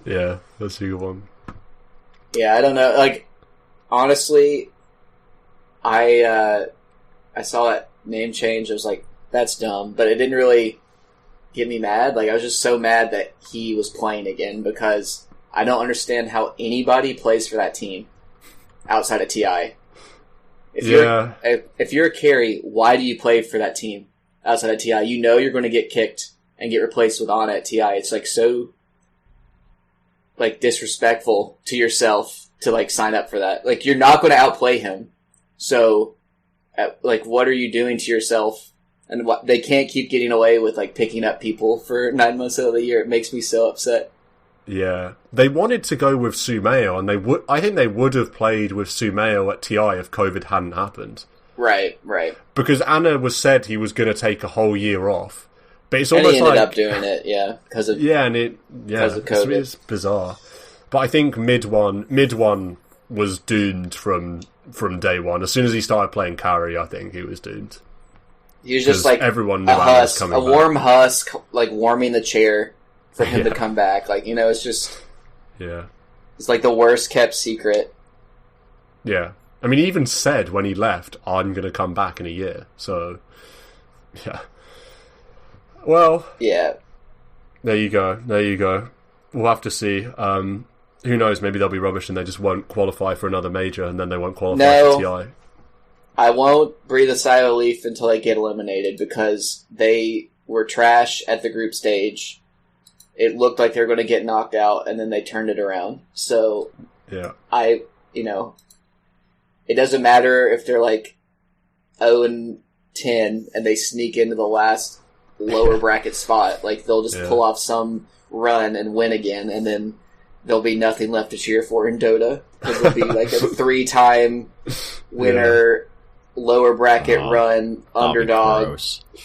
Yeah, that's a good one. Yeah, I don't know. Like, honestly, I saw name change. I was like, that's dumb. But it didn't really get me mad. Like, I was just so mad that he was playing again because I don't understand how anybody plays for that team outside of TI. If you're a carry, why do you play for that team outside of TI? You know you're going to get kicked and get replaced with Ana at TI. It's like so like disrespectful to yourself to like sign up for that. Like, you're not going to outplay him. So like, what are you doing to yourself? And they can't keep getting away with like picking up people for 9 months out of the year. It makes me so upset. Yeah, they wanted to go with Sumeo, and I think they would have played with Sumeo at TI if COVID hadn't happened. Right. Because Ana was said he was going to take a whole year off, but it's almost he ended up doing it, because of COVID. It's bizarre. But I think mid one was doomed from day one. As soon as he started playing carry, I think he was doomed. He was just like everyone knew a husk, coming a warm husk, like warming the chair for him to come back. Like, it's just... Yeah. It's like the worst kept secret. Yeah. I mean, he even said when he left, I'm going to come back in a year. So, yeah. Well... Yeah. There you go. We'll have to see. Who knows, maybe they'll be rubbish and they just won't qualify for another major and then they won't qualify for TI. I won't breathe a sigh of relief until they get eliminated because they were trash at the group stage. It looked like they were going to get knocked out, and then they turned it around. So, yeah, it doesn't matter if they're like 0-10 and they sneak into the last lower bracket spot. Like, they'll just pull off some run and win again, and then there'll be nothing left to cheer for in Dota. It'll be like a 3-time winner, lower bracket run, underdog.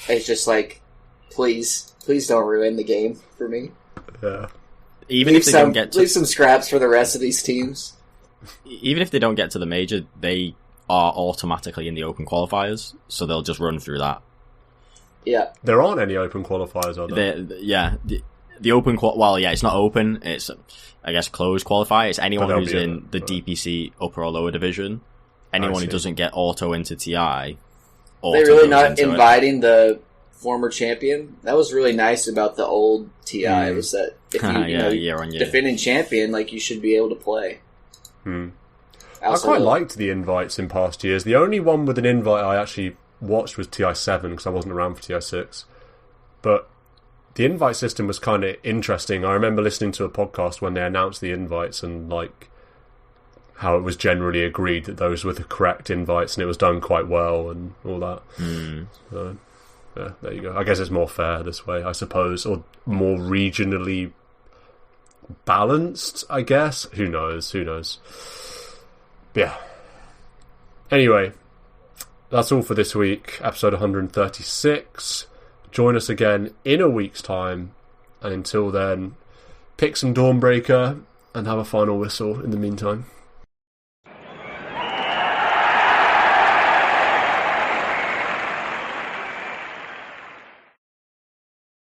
It's just like, please don't ruin the game for me. Yeah. Even if they don't get leave some scraps for the rest of these teams. Even if they don't get to the major, they are automatically in the open qualifiers, so they'll just run through that. Yeah. There aren't any open qualifiers, are there? The open it's not open. It's, I guess, closed qualifier. It's anyone who's in the DPC upper or lower division. Anyone who doesn't get auto into TI. They're really not inviting the former champion. That was really nice about the old TI. Was that if you, year on year, defending champion, like, you should be able to play. I quite liked the invites in past years. The only one with an invite I actually watched was TI7 because I wasn't around for TI6. But the invite system was kind of interesting. I remember listening to a podcast when they announced the invites and like how it was generally agreed that those were the correct invites and it was done quite well and all that. So, yeah, there you go. I guess it's more fair this way, I suppose, or more regionally balanced, I guess. Who knows? Yeah. Anyway, that's all for this week, episode 136. Join us again in a week's time, and until then, pick some Dawnbreaker and have a final whistle in the meantime.